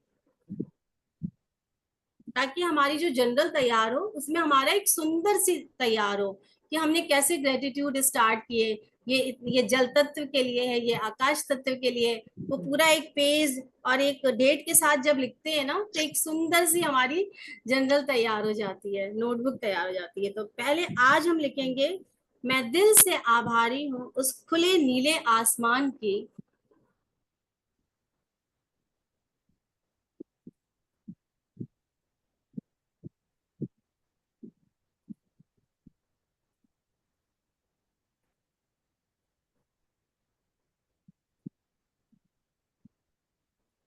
ताकि हमारी जो जनरल तैयार हो उसमें हमारा एक सुंदर सी तैयार हो कि हमने कैसे ग्रेटिट्यूड स्टार्ट किए। ये जल तत्व के लिए है, ये आकाश तत्व के लिए। वो पूरा एक पेज और एक डेट के साथ जब लिखते हैं ना, तो एक सुंदर सी हमारी जनरल तैयार हो जाती है, नोटबुक तैयार हो जाती है। तो पहले आज हम लिखेंगे, मैं दिल से आभारी हूँ उस खुले नीले आसमान की,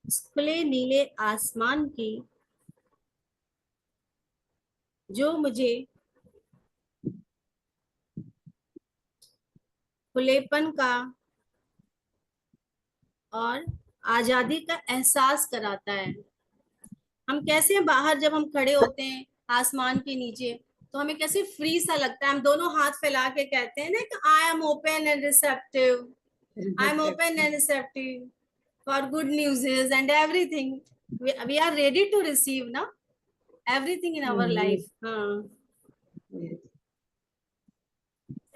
उस खुले नीले आसमान की जो मुझे खुलेपन का और आजादी का एहसास कराता है। हम कैसे बाहर जब हम खड़े होते हैं आसमान के नीचे, तो हमें कैसे फ्री सा लगता है। हम दोनों हाथ फैला के कहते हैं ना कि I am open and receptive, I am open and receptive for good news and everything. We are ready to receive ना एवरीथिंग इन आवर लाइफ। हाँ,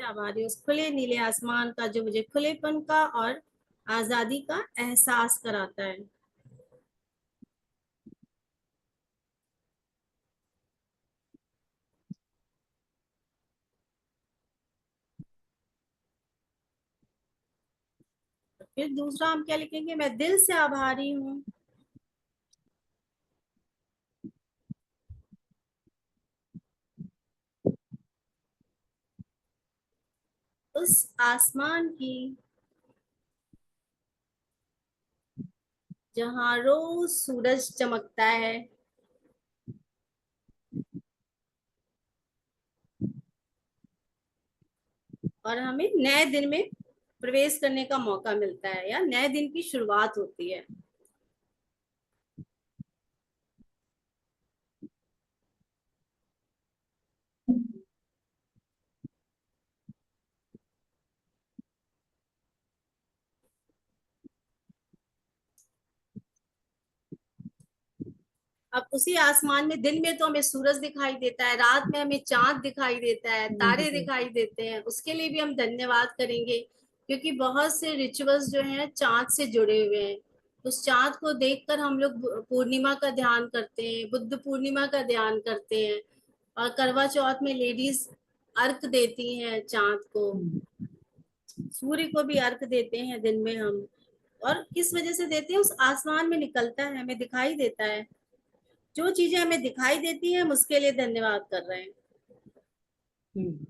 आभारी उस खुले नीले आसमान का जो मुझे खुलेपन का और आजादी का एहसास कराता है। फिर दूसरा हम क्या लिखेंगे, मैं दिल से आभारी हूँ उस आसमान की जहाँ रोज सूरज चमकता है और हमें नए दिन में प्रवेश करने का मौका मिलता है, या नए दिन की शुरुआत होती है। अब उसी आसमान में दिन में तो हमें सूरज दिखाई देता है, रात में हमें चांद दिखाई देता है, तारे दिखाई देते हैं, उसके लिए भी हम धन्यवाद करेंगे, क्योंकि बहुत से रिचुअल्स जो हैं चांद से जुड़े हुए हैं। उस चांद को देखकर हम लोग पूर्णिमा का ध्यान करते हैं, बुद्ध पूर्णिमा का ध्यान करते हैं, और करवा चौथ में लेडीज अर्घ देती हैं चांद को, सूर्य को भी अर्घ देते हैं दिन में हम। और किस वजह से देते हैं? उस आसमान में निकलता है, हमें दिखाई देता है। जो चीजें हमें दिखाई देती हैं हम उसके लिए धन्यवाद कर रहे हैं। हम्म।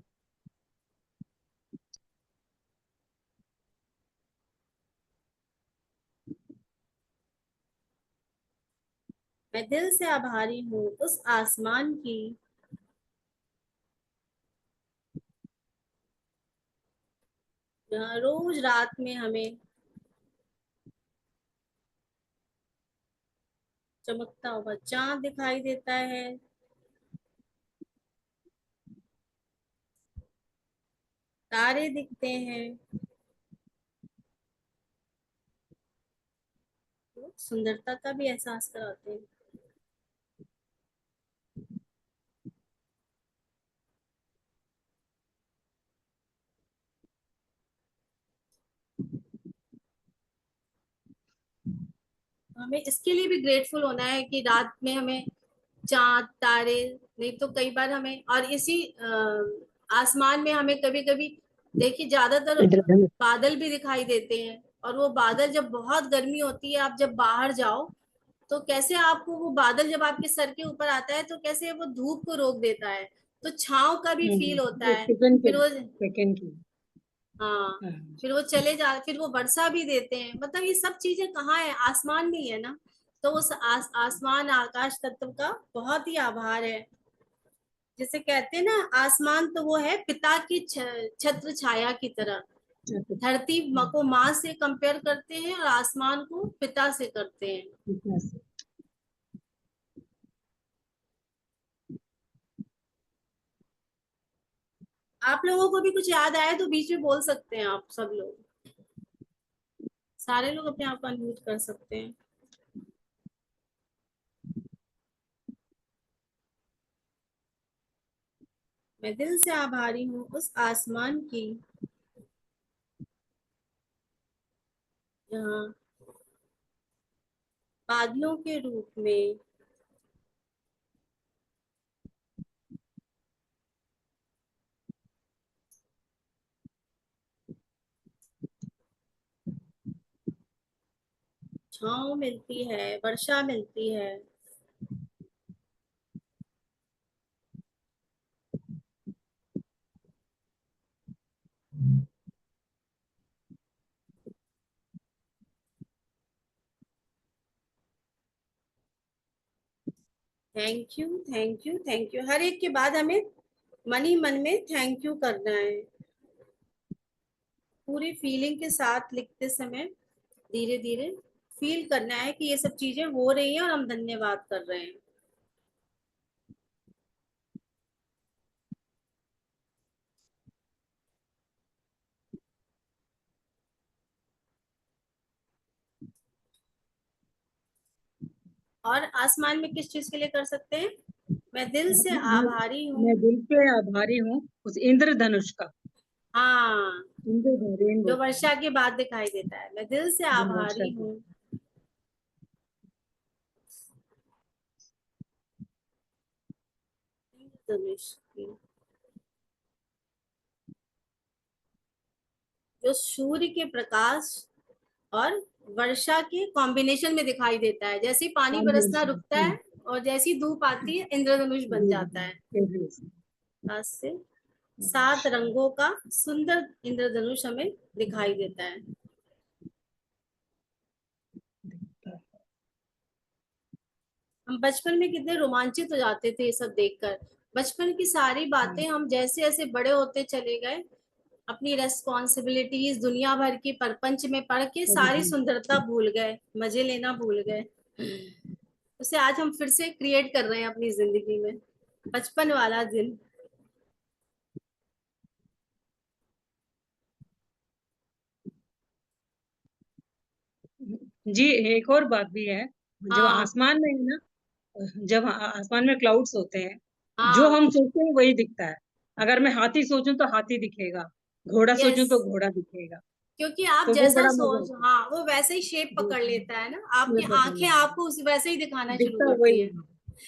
मैं दिल से आभारी हूँ उस आसमान की, जहाँ रोज रात में हमें चमकता हुआ चांद दिखाई देता है, तारे दिखते हैं, तो सुंदरता का भी एहसास कराते हैं। हमें इसके लिए भी ग्रेटफुल होना है कि रात में हमें चांद तारे, नहीं तो कई बार हमें, और इसी आसमान में हमें कभी कभी देखिए ज्यादातर बादल भी दिखाई देते हैं, और वो बादल जब बहुत गर्मी होती है, आप जब बाहर जाओ तो कैसे आपको वो बादल जब आपके सर के ऊपर आता है तो कैसे वो धूप को रोक देता है, तो छांव का भी फील होता है। सेकंड फिर वो, की। हाँ, हाँ। फिर वो चले जा, फिर वो वर्षा भी देते हैं। मतलब ये सब चीजें कहाँ है? आसमान में ही है ना। तो उस आसमान आकाश तत्व का बहुत ही आभार है। जैसे कहते हैं ना, आसमान तो वो है पिता की छत्र छाया की तरह। धरती को माँ से कंपेयर करते हैं और आसमान को पिता से करते हैं। आप लोगों को भी कुछ याद आया तो बीच में बोल सकते हैं, आप सब लोग, सारे लोग अपने आप को अनम्यूट कर सकते हैं। मैं दिल से आभारी हूँ उस आसमान की, जहाँ बादलों के रूप में छाँव मिलती है, वर्षा मिलती है। Thank you, thank you, thank you. हर एक के बाद हमें मन ही मन में थैंक यू करना है, पूरी फीलिंग के साथ लिखते समय धीरे धीरे फील करना है कि ये सब चीजें हो रही हैं और हम धन्यवाद कर रहे हैं। और आसमान में किस चीज के लिए कर सकते हैं? मैं दिल से आभारी हूँ। मैं दिल से आभारी हूँ उस इंद्रधनुष का। हाँ, रेनबो जो वर्षा के बाद दिखाई देता है। मैं दिल से आभारी का। हूँ इंद्रधनुष की, जो सूर्य के प्रकाश और वर्षा के कॉम्बिनेशन में दिखाई देता है। जैसे ही पानी बरसना रुकता है और जैसी धूप आती है इंद्रधनुष बन जाता है। पास से 7 रंगों का सुंदर इंद्रधनुष हमें दिखाई देता है। हम बचपन में कितने रोमांचित हो जाते थे ये सब देखकर। बचपन की सारी बातें हम जैसे जैसे बड़े होते चले गए, अपनी रेस्पॉन्सिबिलिटीज दुनिया भर की परपंच में पढ़ के सारी सुंदरता भूल गए, मजे लेना भूल गए। उसे आज हम फिर से क्रिएट कर रहे हैं अपनी जिंदगी में, बचपन वाला दिन। जी एक और बात भी है, जो हाँ, आसमान में है ना, जब आसमान में क्लाउड्स होते हैं, जो हाँ हम सोचते हैं वही दिखता है। अगर मैं हाथी सोचूं तो हाथी दिखेगा, घोड़ा सोचूं यस, तो घोड़ा दिखेगा। क्योंकि आप तो वो जैसा बड़ा मजा सोच, आता है। हाँ वो वैसे ही शेप पकड़ बिल्कुल, लेता है ना, ये आपकी पता आंखें नहीं आपको उस वैसे ही दिखाना शुरू दिखता करती वही हैं। है।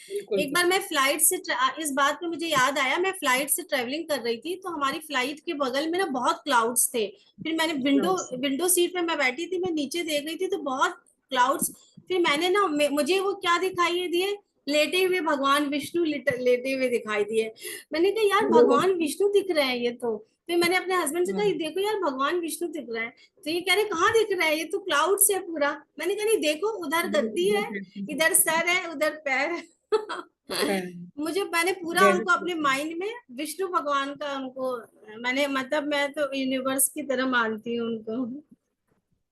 बिल्कुल एक बार बिल्कुल। मैं फ्लाइट से इस बात पे मुझे याद आया, मैं फ्लाइट से ट्रेवलिंग कर रही थी, तो हमारी फ्लाइट के बगल में ना बहुत क्लाउड्स थे। फिर मैंने विंडो Clouds. विंडो सीट पे मैं बैठी थी, मैं नीचे देख रही थी तो बहुत क्लाउड्स। फिर मैंने ना मुझे वो क्या दिखाई दिए, लेटे हुए भगवान विष्णु लेटे हुए दिखाई दिए। मैंने कहा यार वो भगवान विष्णु दिख रहे हैं ये तो। फिर मैंने अपने हस्बैंड से कहा हाँ, "ये देखो यार भगवान विष्णु दिख रहा है"। तो ये कह रहे कहाँ दिख रहा है, ये तो क्लाउड से पूरा। मैंने कहा नहीं देखो, उधर गद्दी है, इधर सर है, उधर पैर है। हाँ, मैंने पूरा जैसे उनको अपने माइंड में विष्णु भगवान का उनको, मैंने मतलब मैं तो यूनिवर्स की तरह मानती हूँ उनको।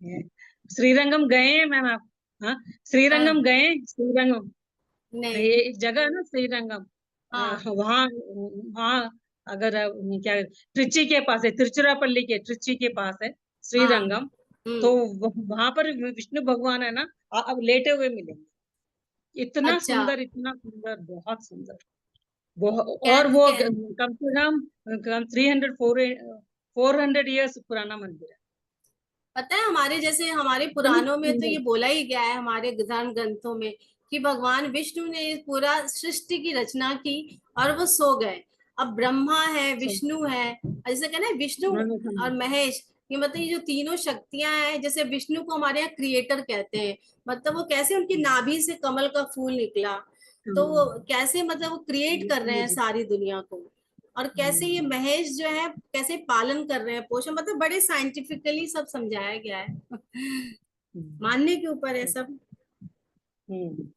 है। श्रीरंगम गए हैं मैम आप? हाँ, श्रीरंगम गए हैं? श्रीरंगम, ये नहीं। एक जगह है ना श्रीरंगम, हाँ वहाँ वहाँ अगर क्या त्रिची के पास है, तिरुचिरापल्ली के त्रिची के पास है हाँ। श्रीरंगम। तो वहां पर विष्णु भगवान है ना, अब लेटे हुए मिलेंगे। अच्छा। इतना सुंदर, बहुत सुंदर। क्या, और वो क्या कम से कम 400 ईयर्स पुराना मंदिर है। पता है, हमारे जैसे हमारे इतना पुराणों में तो सुंदर। ये बोला ही गया है, हमारे धर्म ग्रंथों में, कि भगवान विष्णु ने इस पूरा सृष्टि की रचना की और वो सो गए। अब ब्रह्मा है, सब विष्णु है, जैसे कहना है विष्णु उन्होंने और समझा। महेश, ये मतलब ये जो तीनों शक्तियां हैं, जैसे विष्णु को हमारे यहाँ क्रिएटर कहते हैं, मतलब वो कैसे उनकी नाभि से कमल का फूल निकला, तो वो कैसे मतलब वो क्रिएट कर रहे हैं सारी दुनिया को। और कैसे ये महेश जो है कैसे पालन कर रहे हैं, पोषण, मतलब बड़े साइंटिफिकली सब समझाया गया है। मानने के ऊपर है सब। हम्म।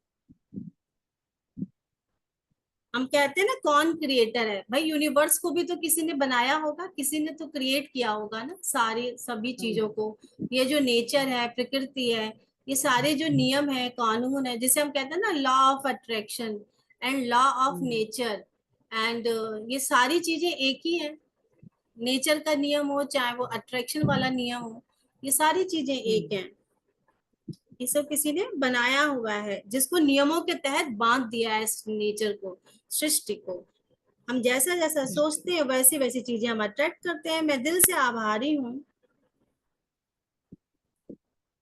हम कहते हैं ना कौन क्रिएटर है, भाई यूनिवर्स को भी तो किसी ने बनाया होगा, किसी ने तो क्रिएट किया होगा ना सारी सभी चीजों को। ये जो नेचर है, प्रकृति है, ये सारे जो नियम है, कानून है, जिसे हम कहते हैं ना law of attraction and law of nature, and ये सारी चीजें एक ही है। नेचर का नियम हो चाहे वो अट्रैक्शन वाला नियम हो, ये सारी चीजें एक हैं। ये सब किसी ने बनाया हुआ है, जिसको नियमों के तहत बांध दिया है इस नेचर को, सृष्टि को। हम जैसा जैसा सोचते हैं वैसी वैसी चीजें हम अट्रैक्ट करते हैं। मैं दिल से आभारी हूँ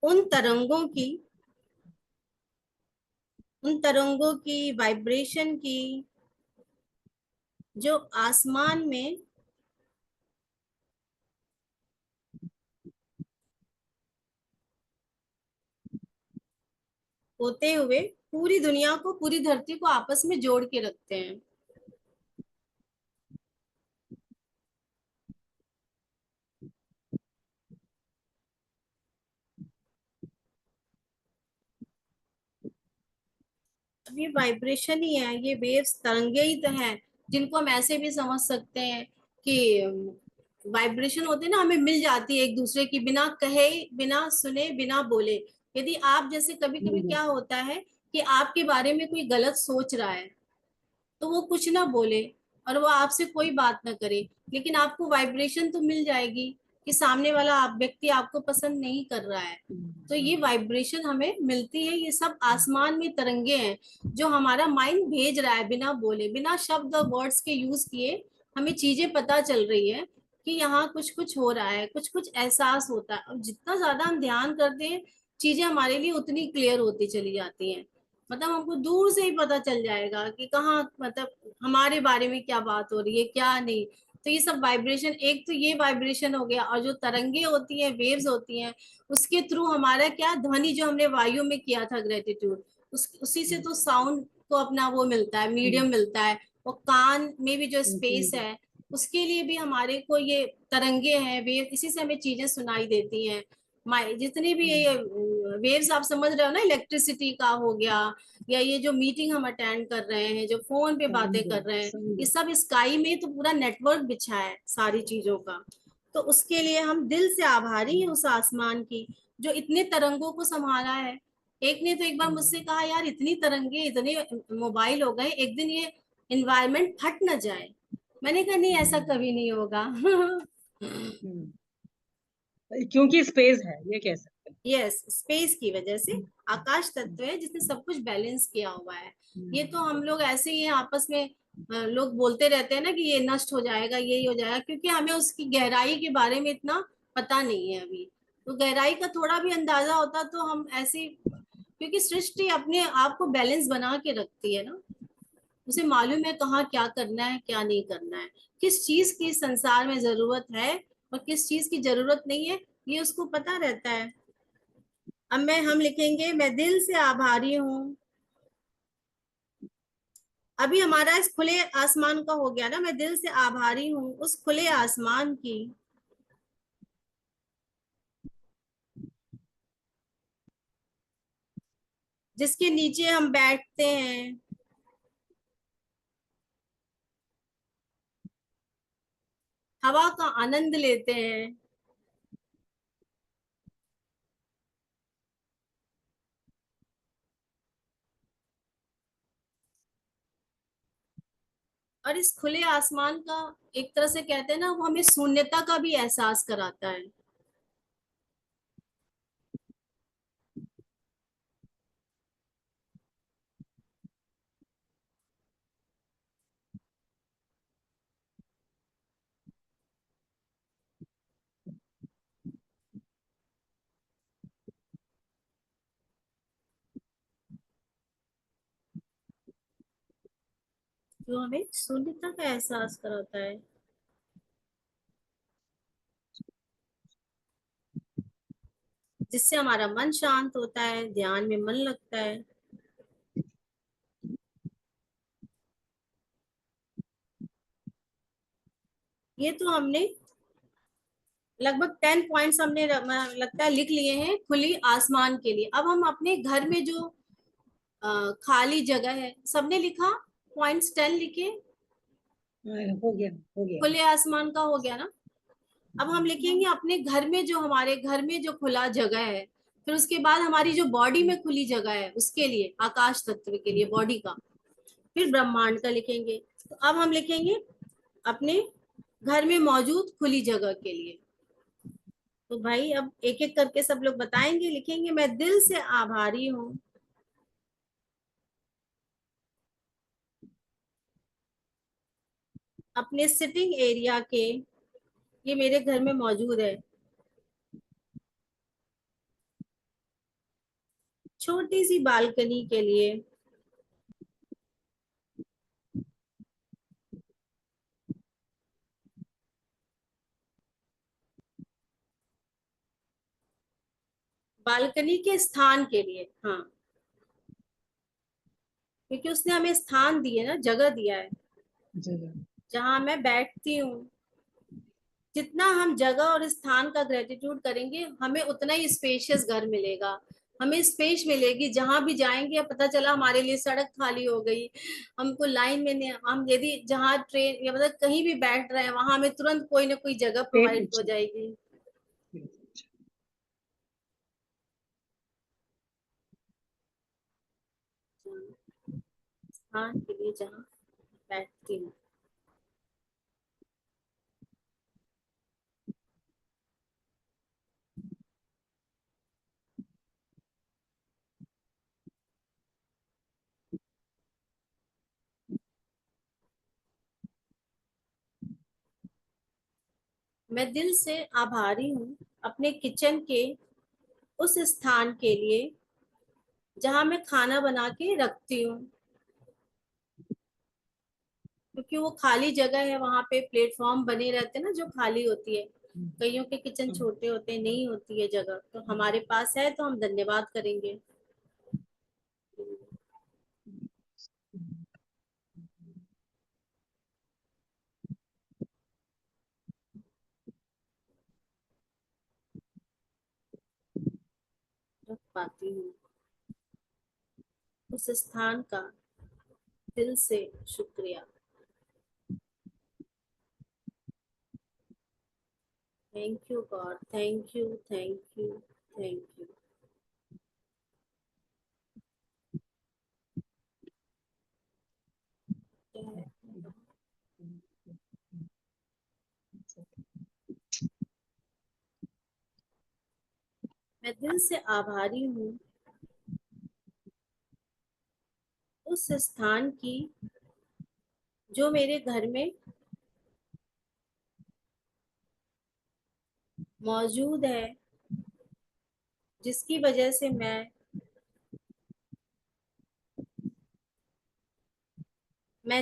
उन तरंगों की, उन तरंगों की वाइब्रेशन की, जो आसमान में होते हुए पूरी दुनिया को, पूरी धरती को आपस में जोड़ के रखते हैं। अब ये वाइब्रेशन ही है, ये वेव्स, तरंगे ही तो हैं, जिनको हम ऐसे भी समझ सकते हैं कि वाइब्रेशन होते हैं ना, हमें मिल जाती है एक दूसरे की, बिना कहे, बिना सुने, बिना बोले। यदि आप जैसे कभी कभी क्या होता है कि आपके बारे में कोई गलत सोच रहा है, तो वो कुछ ना बोले और वो आपसे कोई बात ना करे, लेकिन आपको वाइब्रेशन तो मिल जाएगी कि सामने वाला आप व्यक्ति आपको पसंद नहीं कर रहा है। तो ये वाइब्रेशन हमें मिलती है, ये सब आसमान में तरंगे हैं जो हमारा माइंड भेज रहा है, बिना बोले, बिना शब्द और वर्ड्स के यूज किए हमें चीजें पता चल रही है कि यहाँ कुछ कुछ हो रहा है, कुछ कुछ एहसास होता है। और जितना ज्यादा हम ध्यान करते हैं, चीजें हमारे लिए उतनी क्लियर होती चली जाती हैं। मतलब हमको दूर से ही पता चल जाएगा कि कहाँ, मतलब हमारे बारे में क्या बात हो रही है, क्या नहीं। तो ये सब वाइब्रेशन, एक तो ये वाइब्रेशन हो गया, और जो तरंगे होती हैं, वेव्स होती हैं, उसके थ्रू हमारा क्या ध्वनि, जो हमने वायु में किया था ग्रेटिट्यूड, उसी से तो साउंड को अपना वो मिलता है, मीडियम मिलता है। और कान में भी जो स्पेस है, उसके लिए भी हमारे को ये तरंगे हैं, वेव, इसी से हमें चीजें सुनाई देती हैं। जितनी भी ये वेव्स आप समझ रहे हो ना, इलेक्ट्रिसिटी का हो गया, या ये जो मीटिंग हम अटेंड कर रहे हैं, जो फोन पे बातें कर रहे हैं, ये सब स्काई में तो पूरा नेटवर्क बिछा है सारी चीजों का। तो उसके लिए हम दिल से आभारी हैं उस आसमान की, जो इतने तरंगों को संभाला है। एक ने तो एक बार मुझसे कहा यार इतनी तरंगे, इतने मोबाइल हो गए, एक दिन ये इन्वायरमेंट फट ना जाए। मैंने कहा नहीं, ऐसा कभी नहीं होगा। क्योंकि स्पेस है, ये कह सकते यस, स्पेस की वजह से आकाश तत्व है जिसने सब कुछ बैलेंस किया हुआ है। ये तो हम लोग ऐसे ही हैं, आपस में लोग बोलते रहते हैं ना कि ये नष्ट हो जाएगा, यही हो जाएगा, क्योंकि हमें उसकी गहराई के बारे में इतना पता नहीं है अभी। तो गहराई का थोड़ा भी अंदाजा होता तो हम ऐसे, क्योंकि सृष्टि अपने आप को बैलेंस बना के रखती है ना, उसे मालूम है कहाँ क्या करना है क्या नहीं करना है, किस चीज की संसार में जरूरत है और किस चीज की जरूरत नहीं है, ये उसको पता रहता है। अब हम लिखेंगे मैं दिल से आभारी हूँ। अभी हमारा इस खुले आसमान का हो गया ना, मैं दिल से आभारी हूँ उस खुले आसमान की, जिसके नीचे हम बैठते हैं, हवा का आनंद लेते हैं, और इस खुले आसमान का एक तरह से कहते हैं ना, वो हमें शून्यता का भी एहसास कराता है। जो हमें शून्यता का एहसास कराता है, जिससे हमारा मन शांत होता है, ध्यान में मन लगता है। ये तो हमने लगभग 10 पॉइंट्स हमने लगता है लिख लिए हैं खुली आसमान के लिए। अब हम अपने घर में जो खाली जगह है, सबने लिखा? पॉइंट्स 10 लिखे। हो गया, हो गया। खुले आसमान का हो गया ना। अब हम लिखेंगे अपने घर में, जो हमारे घर में जो खुला जगह है, फिर उसके बाद हमारी जो बॉडी में खुली जगह है उसके लिए, आकाश तत्व के लिए बॉडी का, फिर ब्रह्मांड का लिखेंगे। तो अब हम लिखेंगे अपने घर में मौजूद खुली जगह के लिए। तो भाई अब एक एक करके सब लोग बताएंगे, लिखेंगे मैं दिल से आभारी हूँ अपने सिटिंग एरिया के, ये मेरे घर में मौजूद है, छोटी सी बालकनी के लिए, बालकनी के स्थान के लिए। हाँ, क्योंकि उसने हमें स्थान दिए ना, जगह दिया है जगह। जहां मैं बैठती हूँ। जितना हम जगह और स्थान का ग्रेटिट्यूड करेंगे, हमें उतना ही स्पेशियस घर मिलेगा, हमें स्पेस मिलेगी। जहां भी जाएंगे पता चला हमारे लिए सड़क खाली हो गई, हमको लाइन में नहीं, हम यदि जहाँ ट्रेन या मतलब कहीं भी बैठ रहे हैं वहां हमें तुरंत कोई ना कोई जगह पेट प्रोवाइड हो अच्छा। जाएगी। स्थान के लिए जहाँ बैठती हूँ। मैं दिल से आभारी हूँ अपने किचन के उस स्थान के लिए जहां मैं खाना बना के रखती हूँ, क्योंकि वो खाली जगह है, वहां पे प्लेटफॉर्म बने रहते हैं ना जो खाली होती है। कईयों के किचन छोटे होते हैं, नहीं होती है जगह, तो हमारे पास है तो हम धन्यवाद करेंगे। रख पाती हूँ उस स्थान का दिल से शुक्रिया। Thank you God, thank you, thank you, thank you. मैं दिल से आभारी हूँ उस स्थान की जो मेरे घर में मौजूद है, जिसकी वजह से मैं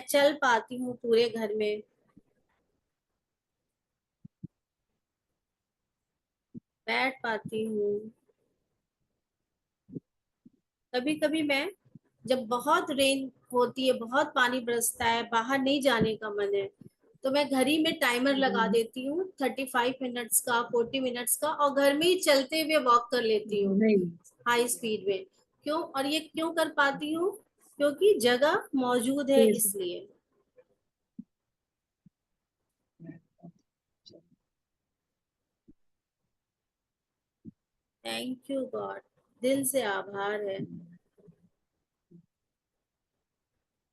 चल पाती हूँ पूरे घर में, बैठ पाती हूँ। कभी कभी मैं, जब बहुत रेन होती है, बहुत पानी बरसता है, बाहर नहीं जाने का मन है, तो मैं घड़ी में टाइमर लगा देती हूँ 35 मिनट्स का, 40 मिनट्स का, और घर में ही चलते हुए वॉक कर लेती हूँ नहीं। हाई स्पीड में। क्यों? और ये क्यों कर पाती हूँ? क्योंकि जगह मौजूद है, Yes. इसलिए। थैंक यू गॉड, दिल से आभार है।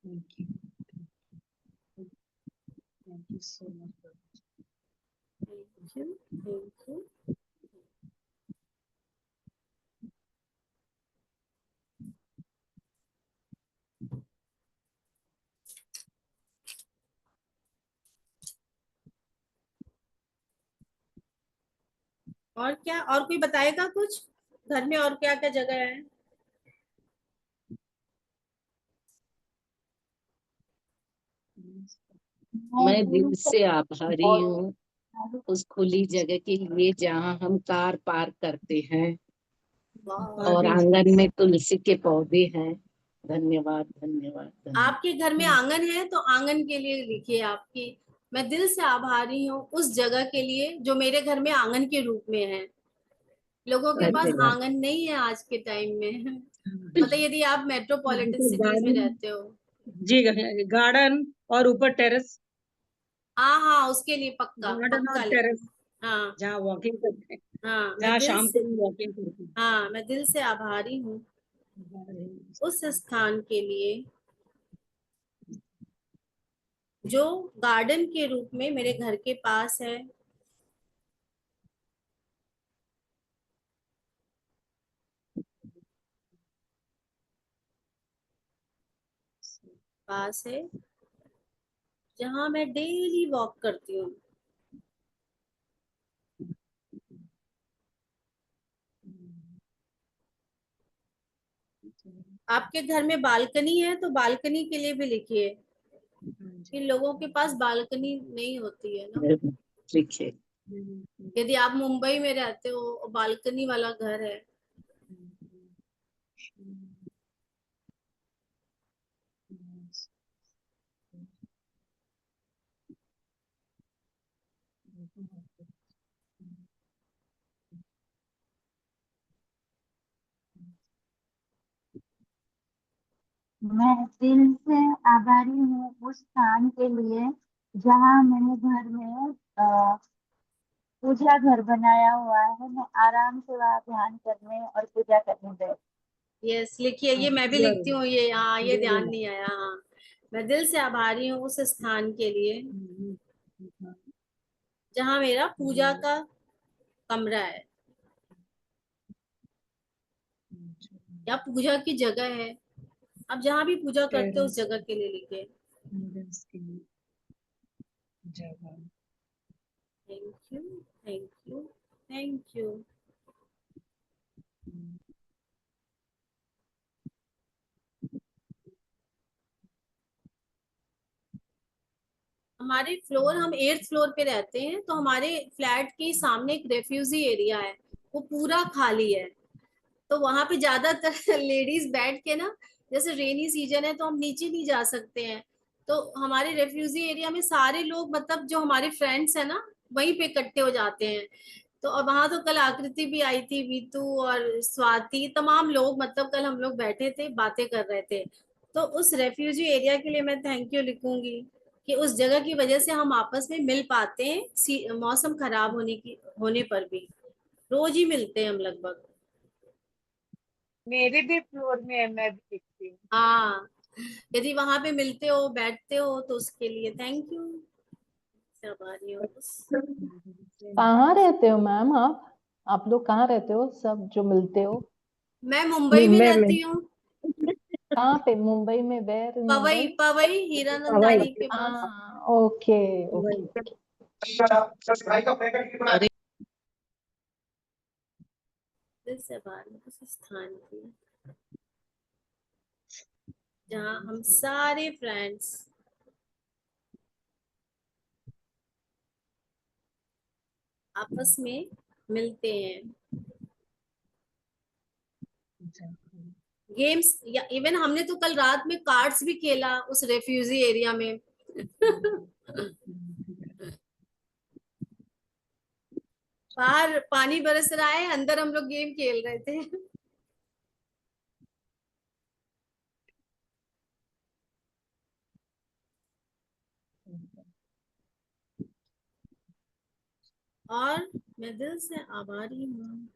Thank you. Thank you so much. Thank you, thank you. और क्या, और कोई बताएगा कुछ घर में और क्या क्या जगह है? मैं दिल से आभारी हूँ उस खुली जगह के लिए जहाँ हम कार पार्क करते हैं, वाह। और आंगन में तुलसी के पौधे हैं। धन्यवाद, धन्यवाद, धन्यवाद। आपके घर में आंगन है तो आंगन के लिए लिखिए आपकी। मैं दिल से आभारी हूँ उस जगह के लिए जो मेरे घर में आंगन के रूप में है। लोगों के पास धन्यवाद। आंगन नहीं है आज के टाइम में। मतलब यदि आप मेट्रोपॉलिटन तो सिटीज में गार्डन, रहते हो। जी, गार्डन और ऊपर टेरेस, हाँ हाँ, उसके लिए पक्का गार्डन और पक्का लिख। टेरेस, हाँ जहाँ वॉकिंग करते हैं, हाँ, मैं जहाँ दिल शाम से, को भी वॉकिंग करते हाँ, मैं दिल से आभारी हूँ उस हैं। स्थान के लिए जो गार्डन के रूप में मेरे घर के पास है, पास है, जहाँ मैं डेली वॉक करती हूँ। आपके घर में बालकनी है तो बालकनी के लिए भी लिखिए कि लोगों के पास बालकनी नहीं होती है ना। ठीक है। यदि आप मुंबई में रहते हो और बालकनी वाला घर है, मैं दिल से आभारी हूँ उस स्थान के लिए जहाँ मैंने घर में पूजा घर बनाया हुआ है। मैं आराम से वहाँ ध्यान करने और पूजा करने बैठ। यस लिखिए। ये मैं भी लिखती हूँ, ये हाँ, ये ध्यान नहीं आया। हाँ, मैं दिल से आभारी हूँ उस स्थान के लिए जहाँ मेरा पूजा का कमरा है या पूजा की जगह है। आप जहाँ भी पूजा करते हो उस जगह के लिए लिखे। Thank you, thank you, thank you. हमारे फ्लोर, हम 8th फ्लोर पे रहते हैं, तो हमारे फ्लैट के सामने एक रेफ्यूजी एरिया है, वो पूरा खाली है। तो वहां पे ज्यादातर लेडीज बैठ के ना, जैसे रेनी सीजन है तो हम नीचे नहीं जा सकते हैं, तो हमारे रेफ्यूजी एरिया में सारे लोग, मतलब जो हमारे फ्रेंड्स है ना, वहीं पे इकट्ठे हो जाते हैं। तो और वहां तो कल आकृति भी आई थी, वीतू और स्वाति, तमाम लोग, मतलब कल हम लोग बैठे थे, बातें कर रहे थे। तो उस रेफ्यूजी एरिया के लिए मैं थैंक यू लिखूंगी कि उस जगह की वजह से हम आपस में मिल पाते हैं, मौसम खराब होने पर भी रोज ही मिलते हैं हम लगभग। मेरे भी फ्लोर में है, मैं भी लिखती हूँ। हाँ, यदि वहां पे मिलते हो, बैठते हो, तो उसके लिए थैंक यू। आभारी हूँ। कहाँ रहते हो मैम आप? आप लोग कहाँ रहते हो सब जो मिलते हो? मैं मुंबई में मुंबई में। रहती हूँ, कहाँ पे मुंबई में? वेयर इन पवई मुंबई? पवई हवाई। हीरानंदानी के पास। हाँ, ओके ओके। हवाई। अरे दिल से आभार हूँ उस स्थान की जहाँ हम सारे फ्रेंड्स आपस में मिलते हैं, गेम्स, या इवन हमने तो कल रात में कार्ड्स भी खेला उस रेफ्यूजी एरिया में। बाहर पानी बरस रहा है, अंदर हम लोग गेम खेल रहे थे। और मैं दिल से आभारी हूँ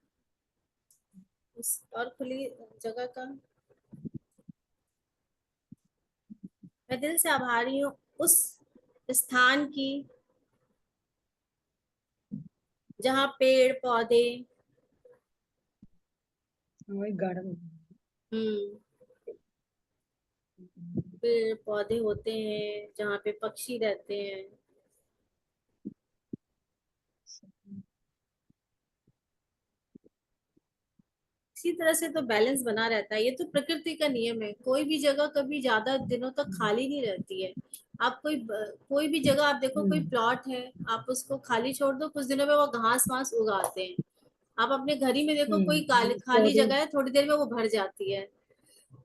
उस और खुली जगह का। मैं दिल से आभारी हूँ उस स्थान की जहाँ पेड़ पौधे, वही गार्डन। हम्म, पेड़ पौधे होते हैं, जहाँ पे पक्षी रहते हैं। इसी तरह से तो बैलेंस बना रहता है, ये तो प्रकृति का नियम है। कोई भी जगह कभी ज्यादा दिनों तक खाली नहीं रहती है। आप कोई भी जगह आप देखो, कोई प्लॉट है, आप उसको खाली छोड़ दो, कुछ दिनों में वो घास वास उगाते हैं। आप अपने घर ही में देखो, कोई खाली पौधे जगह है, थोड़ी देर में वो भर जाती है।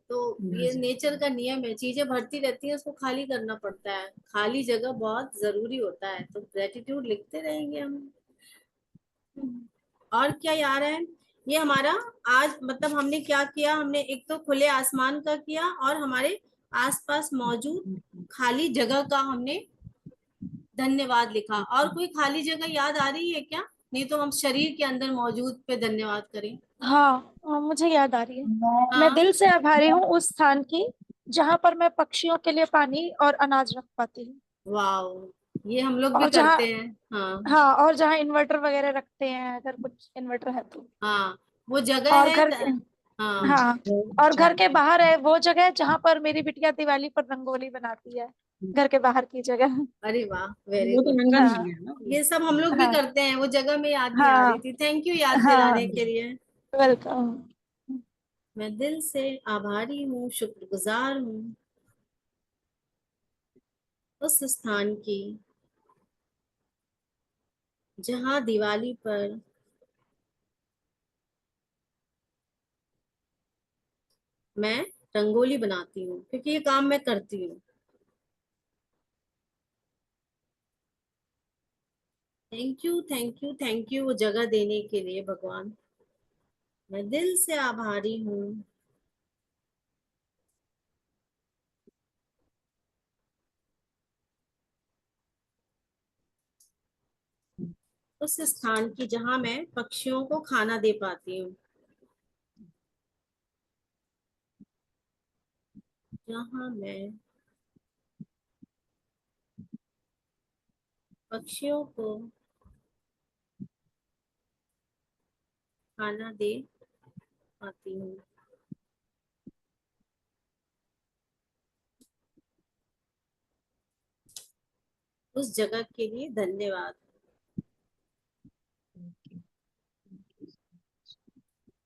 तो भर ये जाते नेचर हैं। का नियम है, चीजें भरती रहती है, उसको खाली करना पड़ता है। खाली जगह बहुत जरूरी होता है। तो ग्रेटिट्यूड लिखते रहेंगे हम। और क्या यार है ये हमारा आज, मतलब हमने क्या किया, हमने एक तो खुले आसमान का किया, और हमारे आसपास मौजूद खाली जगह का हमने धन्यवाद लिखा। और कोई खाली जगह याद आ रही है क्या? नहीं तो हम शरीर के अंदर मौजूद पे धन्यवाद करें। हाँ, मुझे याद आ रही है। मैं हाँ, दिल से आभारी हूँ उस स्थान की जहाँ पर मैं पक्षियों के लिए पानी और अनाज रख पाती हूँ। वाह, ये हम लोग भी और जहाँ, करते हैं। हाँ हाँ, और जहाँ इन्वर्टर वगैरह रखते हैं, अगर कुछ इन्वर्टर है तो। हाँ, वो जगह और है घर के, हाँ। हाँ, और घर के बाहर है वो जगह जहाँ पर मेरी बिटिया दिवाली पर रंगोली बनाती है, घर के बाहर की जगह। अरे वाह, वेरी वो तो गुड। आंगन में हाँ है ना। ये सब हम लोग भी हाँ करते हैं, वो जगह में याद नहीं आ रही हाँ थी। थैंक यू याद हाँ, दिलाने के लिए। वेलकम। मैं दिल से आभारी हूँ, शुक्रगुजार हूँ उस स्थान की जहाँ दिवाली पर मैं रंगोली बनाती हूँ, क्योंकि ये काम मैं करती हूँ। Thank you thank you thank you वो जगह देने के लिए भगवान। मैं दिल से आभारी हूँ उस स्थान की जहाँ मैं पक्षियों को खाना दे पाती हूँ, जहाँ मैं पक्षियों को खाना दे पाती हूँ। उस जगह के लिए धन्यवाद।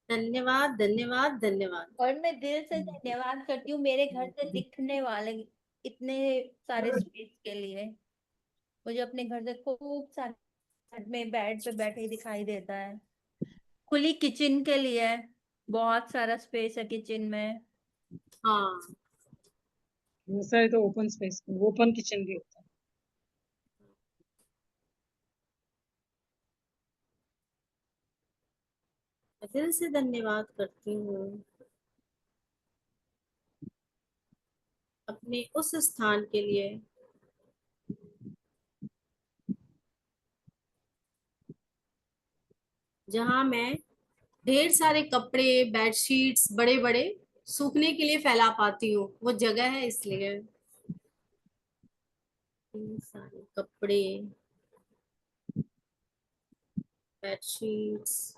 धन्यवाद धन्यवाद धन्यवाद। और मैं दिल से धन्यवाद करती हूँ मेरे घर से दिखने वाले इतने सारे स्पेस के लिए। मुझे अपने घर से खूब सारे घर में बेड पे बैठे ही दिखाई देता है। खुली किचन के लिए बहुत सारा स्पेस है किचन में। हाँ, बहुत सारे तो ओपन स्पेस, ओपन किचन भी होता है। मैं दिल से धन्यवाद करती हूँ अपने उस स्थान के लिए जहाँ मैं ढेर सारे कपड़े, बेडशीट्स बड़े बड़े सूखने के लिए फैला पाती हूँ। वो जगह है इसलिए। ढेर सारे कपड़े, बेडशीट्स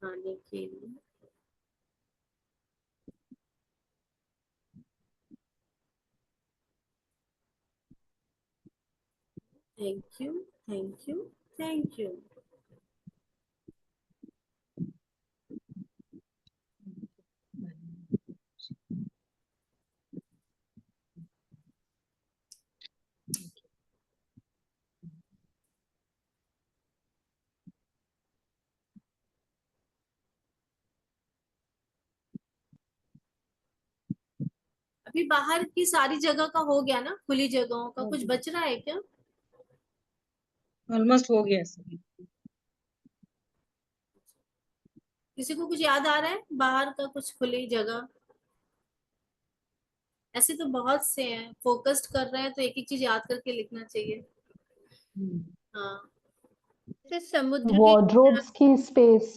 खाने के लिए। Thank you, thank you, thank you. अभी बाहर की सारी जगह का हो गया ना, खुली जगहों का कुछ बच रहा है क्या? ऑलमोस्ट हो गया सभी। किसी को कुछ याद आ रहा है बाहर का कुछ खुली जगह? ऐसे तो बहुत से हैं, फोकस्ड कर रहे हैं तो एक एक चीज याद करके लिखना चाहिए। हाँ जैसे समुद्र के वॉर्डरोब्स की स्पेस,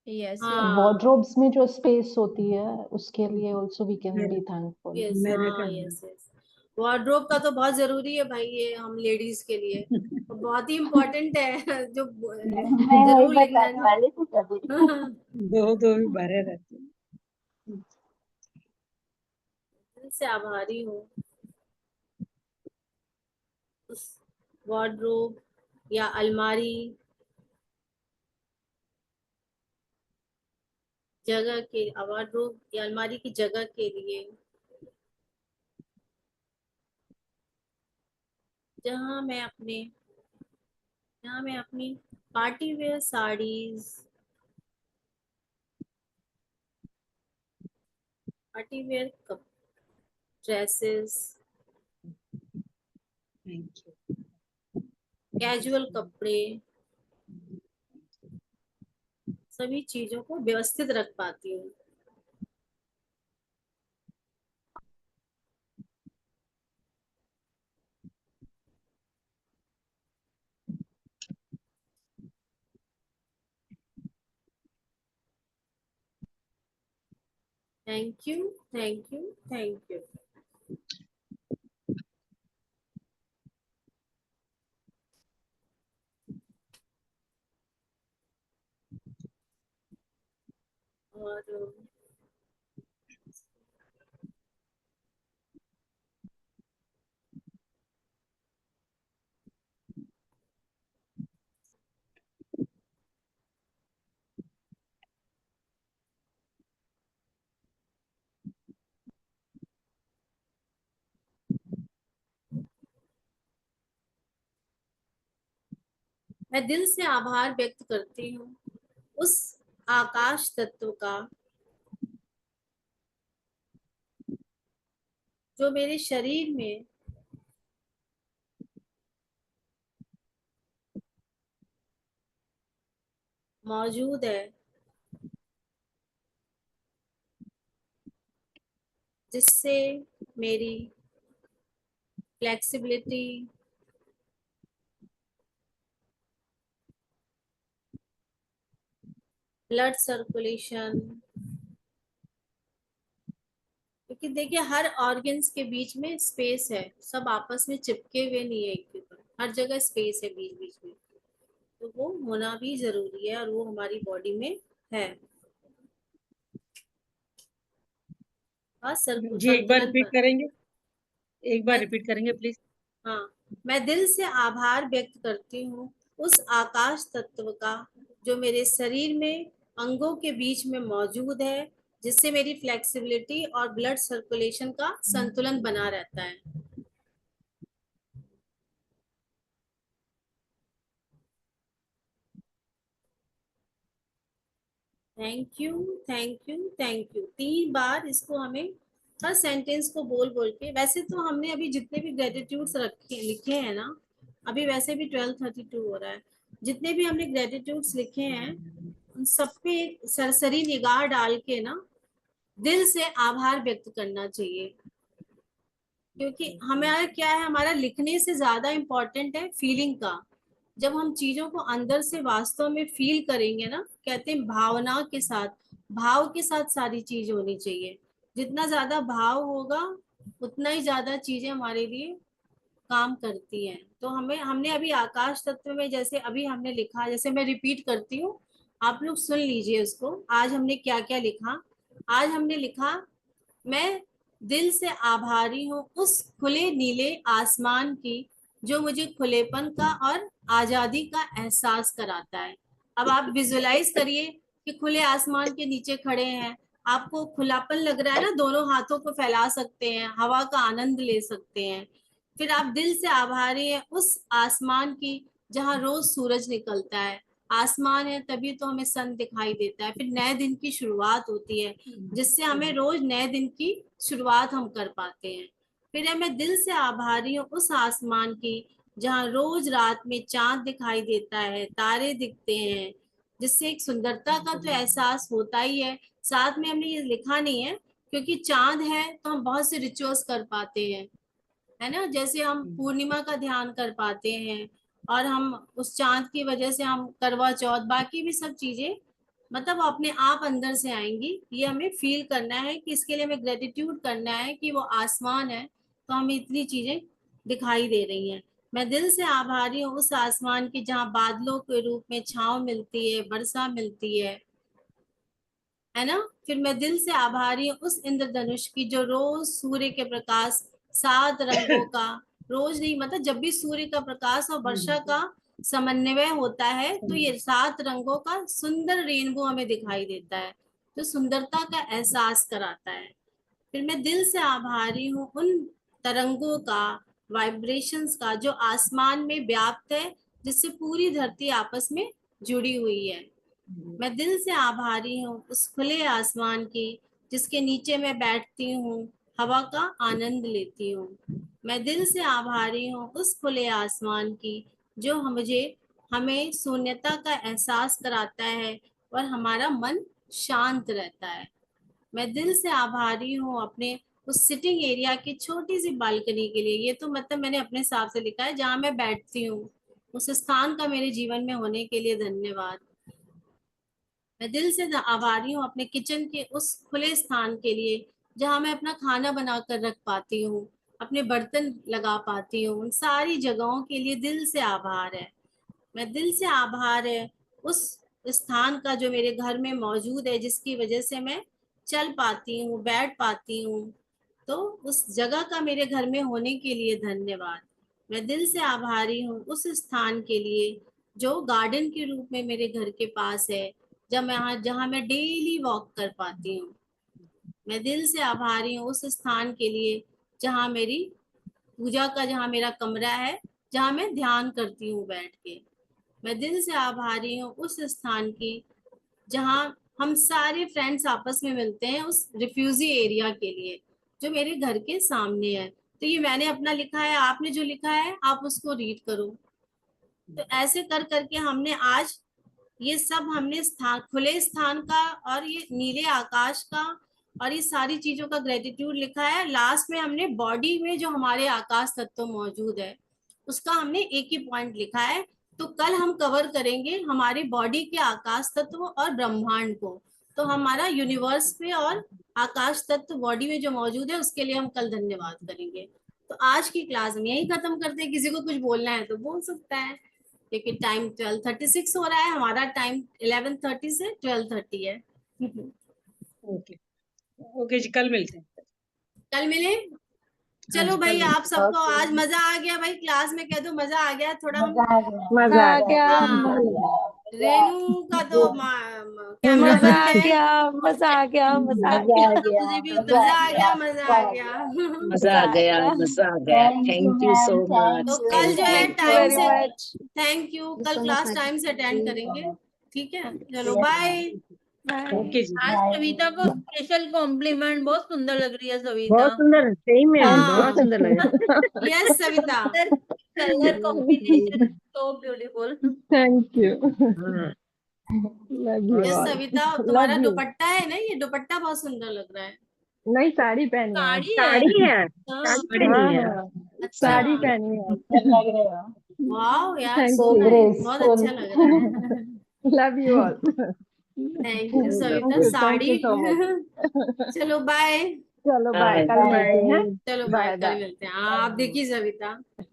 यस हाँ वॉर्डरोब्स में जो स्पेस होती है उसके लिए ऑल्सो वी कैन बी मेरे थैंकफुल। यस, मेरे हाँ का यस यस। वार्डरोब का तो बहुत जरूरी है भाई, ये हम लेडीज के लिए तो बहुत ही इम्पोर्टेंट है जो मैं वही जरूर लिखना बताने वाली थी तभी। चाहिए। दो दो भी भरे रहते हैं। दिल से आभारी हूँ उस वार्डरोब या अलमारी जगह के, वार्डरोब या अलमारी की जगह के लिए, जहाँ मैं अपने जहाँ मैं अपनी party wear saris, party wear cup dresses, thank you. Casual कपड़े, सभी चीजों को व्यवस्थित रख पाती हूँ। Thank you, thank you, thank you. और मैं दिल से आभार व्यक्त करती हूँ उस आकाश तत्व का जो मेरे शरीर में मौजूद है, जिससे मेरी फ्लेक्सिबिलिटी, ब्लड सर्कुलेशन, क्योंकि देखिए हर ऑर्गन्स के बीच में स्पेस है, सब आपस में चिपके हुए नहीं है एक के ऊपर, हर जगह स्पेस है बीच बीच में, तो वो होना भी जरूरी है और वो हमारी बॉडी में है। बस जी एक बार संतुलन रिपीट पर। करेंगे, एक बार मैं रिपीट करेंगे प्लीज। हाँ, मैं दिल से आभार व्यक्त करती हूँ उस आकाश तत्व का जो मेरे शरीर में अंगों के बीच में मौजूद है, जिससे मेरी फ्लेक्सिबिलिटी और ब्लड सर्कुलेशन का संतुलन बना रहता है। Thank you, thank you, thank you, 3 बार इसको हमें हर सेंटेंस को बोल बोल के, वैसे तो हमने अभी जितने भी ग्रेटिट्यूड्स रखे लिखे हैं ना, अभी वैसे भी 12:32 हो रहा है, जितने भी हमने ग्रेटिट्यूड्स लिखे हैं उन सब पे एक सरसरी निगाह डाल के ना दिल से आभार व्यक्त करना चाहिए, क्योंकि हमारा क्या है, हमारा लिखने से ज्यादा इम्पोर्टेंट है फीलिंग का। जब हम चीजों को अंदर से वास्तव में फील करेंगे ना, कहते हैं भावना के साथ, भाव के साथ सारी चीज होनी चाहिए, जितना ज्यादा भाव होगा उतना ही ज्यादा चीजें हमारे लिए काम करती हैं। तो हमने अभी आकाश तत्व में जैसे अभी हमने लिखा, जैसे मैं रिपीट करती हूँ, आप लोग सुन लीजिए उसको। आज हमने क्या क्या लिखा। आज हमने लिखा, मैं दिल से आभारी हूँ उस खुले नीले आसमान की जो मुझे खुलेपन का और आजादी का एहसास कराता है। अब आप विजुलाइज करिए कि खुले आसमान के नीचे खड़े हैं, आपको खुलापन लग रहा है ना, दोनों हाथों को फैला सकते हैं, हवा का आनंद ले सकते हैं। फिर आप दिल से आभारी हैं उस आसमान की जहाँ रोज सूरज निकलता है। आसमान है तभी तो हमें सन दिखाई देता है, फिर नए दिन की शुरुआत होती है जिससे हमें रोज नए दिन की शुरुआत हम कर पाते हैं। फिर है, मैं दिल से आभारी हूँ उस आसमान की जहाँ रोज रात में चांद दिखाई देता है, तारे दिखते हैं, जिससे एक सुंदरता का तो एहसास होता ही है। साथ में हमने ये लिखा नहीं है क्योंकि चांद है तो हम बहुत से रिचुअल्स कर पाते हैं, है ना, जैसे हम पूर्णिमा का ध्यान कर पाते हैं, और हम उस चांद की वजह से हम करवा चौथ, बाकी भी सब चीजें मतलब अपने आप अंदर से आएंगी। ये हमें फील करना है कि इसके लिए हमें ग्रेटिट्यूड करना है कि वो आसमान है तो हमें इतनी चीजें दिखाई दे रही हैं। मैं दिल से आभारी हूँ उस आसमान की जहाँ बादलों के रूप में छांव मिलती है, वर्षा मिलती है ना। फिर मैं दिल से आभारी हूँ उस इंद्रधनुष की जो रोज सूर्य के प्रकाश 7 रंगों का, रोज नहीं मतलब जब भी सूर्य का प्रकाश और वर्षा का समन्वय होता है तो ये 7 रंगों का सुंदर रेनबो हमें दिखाई देता है, जो सुंदरता का एहसास कराता है। फिर मैं दिल से आभारी हूँ उन तरंगों का, वाइब्रेशंस का जो आसमान में व्याप्त है, जिससे पूरी धरती आपस में जुड़ी हुई है। मैं दिल से आभारी हूँ उस खुले आसमान की जिसके नीचे मैं बैठती हूँ, हवा का आनंद लेती हूँ। मैं दिल से आभारी हूँ उस खुले आसमान की जो मुझे हमें शून्यता का एहसास कराता है और हमारा मन शांत रहता है। मैं दिल से आभारी हूँ अपने उस सिटिंग एरिया की छोटी सी बालकनी के लिए। ये तो मतलब मैंने अपने हिसाब से लिखा है, जहाँ मैं बैठती हूँ, उस स्थान का मेरे जीवन में होने के लिए धन्यवाद। मैं दिल से आभारी हूँ अपने किचन के उस खुले स्थान के लिए जहाँ मैं अपना खाना बना कर रख पाती हूँ, अपने बर्तन लगा पाती हूँ। उन सारी जगहों के लिए दिल से आभार है। मैं दिल से आभार है उस स्थान का जो मेरे घर में मौजूद है, जिसकी वजह से मैं चल पाती हूँ, बैठ पाती हूँ। तो उस जगह का मेरे घर में होने के लिए धन्यवाद। मैं दिल से आभारी हूँ उस स्थान के लिए जो गार्डन के रूप में मेरे घर के पास है, जहाँ मैं डेली वॉक कर पाती हूँ। मैं दिल से आभारी हूँ उस स्थान के लिए जहाँ मेरी पूजा का, जहाँ मेरा कमरा है, जहाँ मैं ध्यान करती हूँ बैठ के। मैं दिल से आभारी हूँ उस स्थान की जहाँ हम सारे फ्रेंड्स आपस में मिलते हैं, उस रिफ्यूजी एरिया के लिए जो मेरे घर के सामने है। तो ये मैंने अपना लिखा है, आपने जो लिखा है आप उसको रीड करो। तो ऐसे कर करके हमने आज ये सब हमने स्थान, खुले स्थान का और ये नीले आकाश का और ये सारी चीजों का ग्रेटिट्यूड लिखा है। लास्ट में हमने बॉडी में जो हमारे आकाश तत्व मौजूद है उसका हमने एक ही पॉइंट लिखा है। तो कल हम कवर करेंगे हमारे बॉडी के आकाश तत्व और ब्रह्मांड को। तो हमारा यूनिवर्स पे और आकाश तत्व बॉडी में जो मौजूद है उसके लिए हम कल धन्यवाद करेंगे। तो आज की क्लास हम यही खत्म करते हैं। किसी को कुछ बोलना है तो बोल सकता है, लेकिन टाइम 12:36 हो रहा है, हमारा टाइम 11:30 से 12:30 है। ओके ओके जी, कल मिलते हैं। कल मिले। हाँ चलो जी, भाई, कल आप मिलते हैं। सबको आज मजा आ गया भाई, क्लास में कह दो मजा आ गया। थोड़ा हम मजा आ गया। मजा आ गया हाँ, रेनू का तो कैमरा मजा बंद आ है। गया मजा आ गया मजा आ मजा गया आ गया। तुझे भी मजा मजा आ आ गया। गया, मजा आ गया। मजा आ गया, मजा आ गया। Thank you so much. तो कल जो है थैंक यू टाइम वेरी से, मच। थैंक यू, कल क्लास टाइम से अटेंड करेंगे। ठीक है, चलो बाय। बाय। ओके जी। आज सविता को स्पेशल कॉम्प्लीमेंट, बहुत सुंदर लग रही है सविता। बहुत सुंदर, सही में हाँ। बहुत सुंदर लगा। Yes Savita. Colour combination so beautiful. Thank you. हाँ, love you yes all. Savita, love तुम्हारा यू। दुपट्टा है ना, ये दुपट्टा बहुत सुंदर लग रहा है। नहीं, साड़ी पहनी है आज। साड़ी है। साड़ी है, हाँ, साड़ी हाँ नहीं है। हाँ, अच्छा, साड़ी पहनी है आज। लग रहे हो। वाह यार, थैंक सो यू। नाइस, बहुत अच्छा लग रहा है। Love you all. Thank you love Savita, you. Thank sari. You so much. चलो बाय। चलो बाय, बाय। कल मिलते हैं। चलो बाय, बाय कल बाय। मिलते हैं। हाँ, आप देखिए सविता।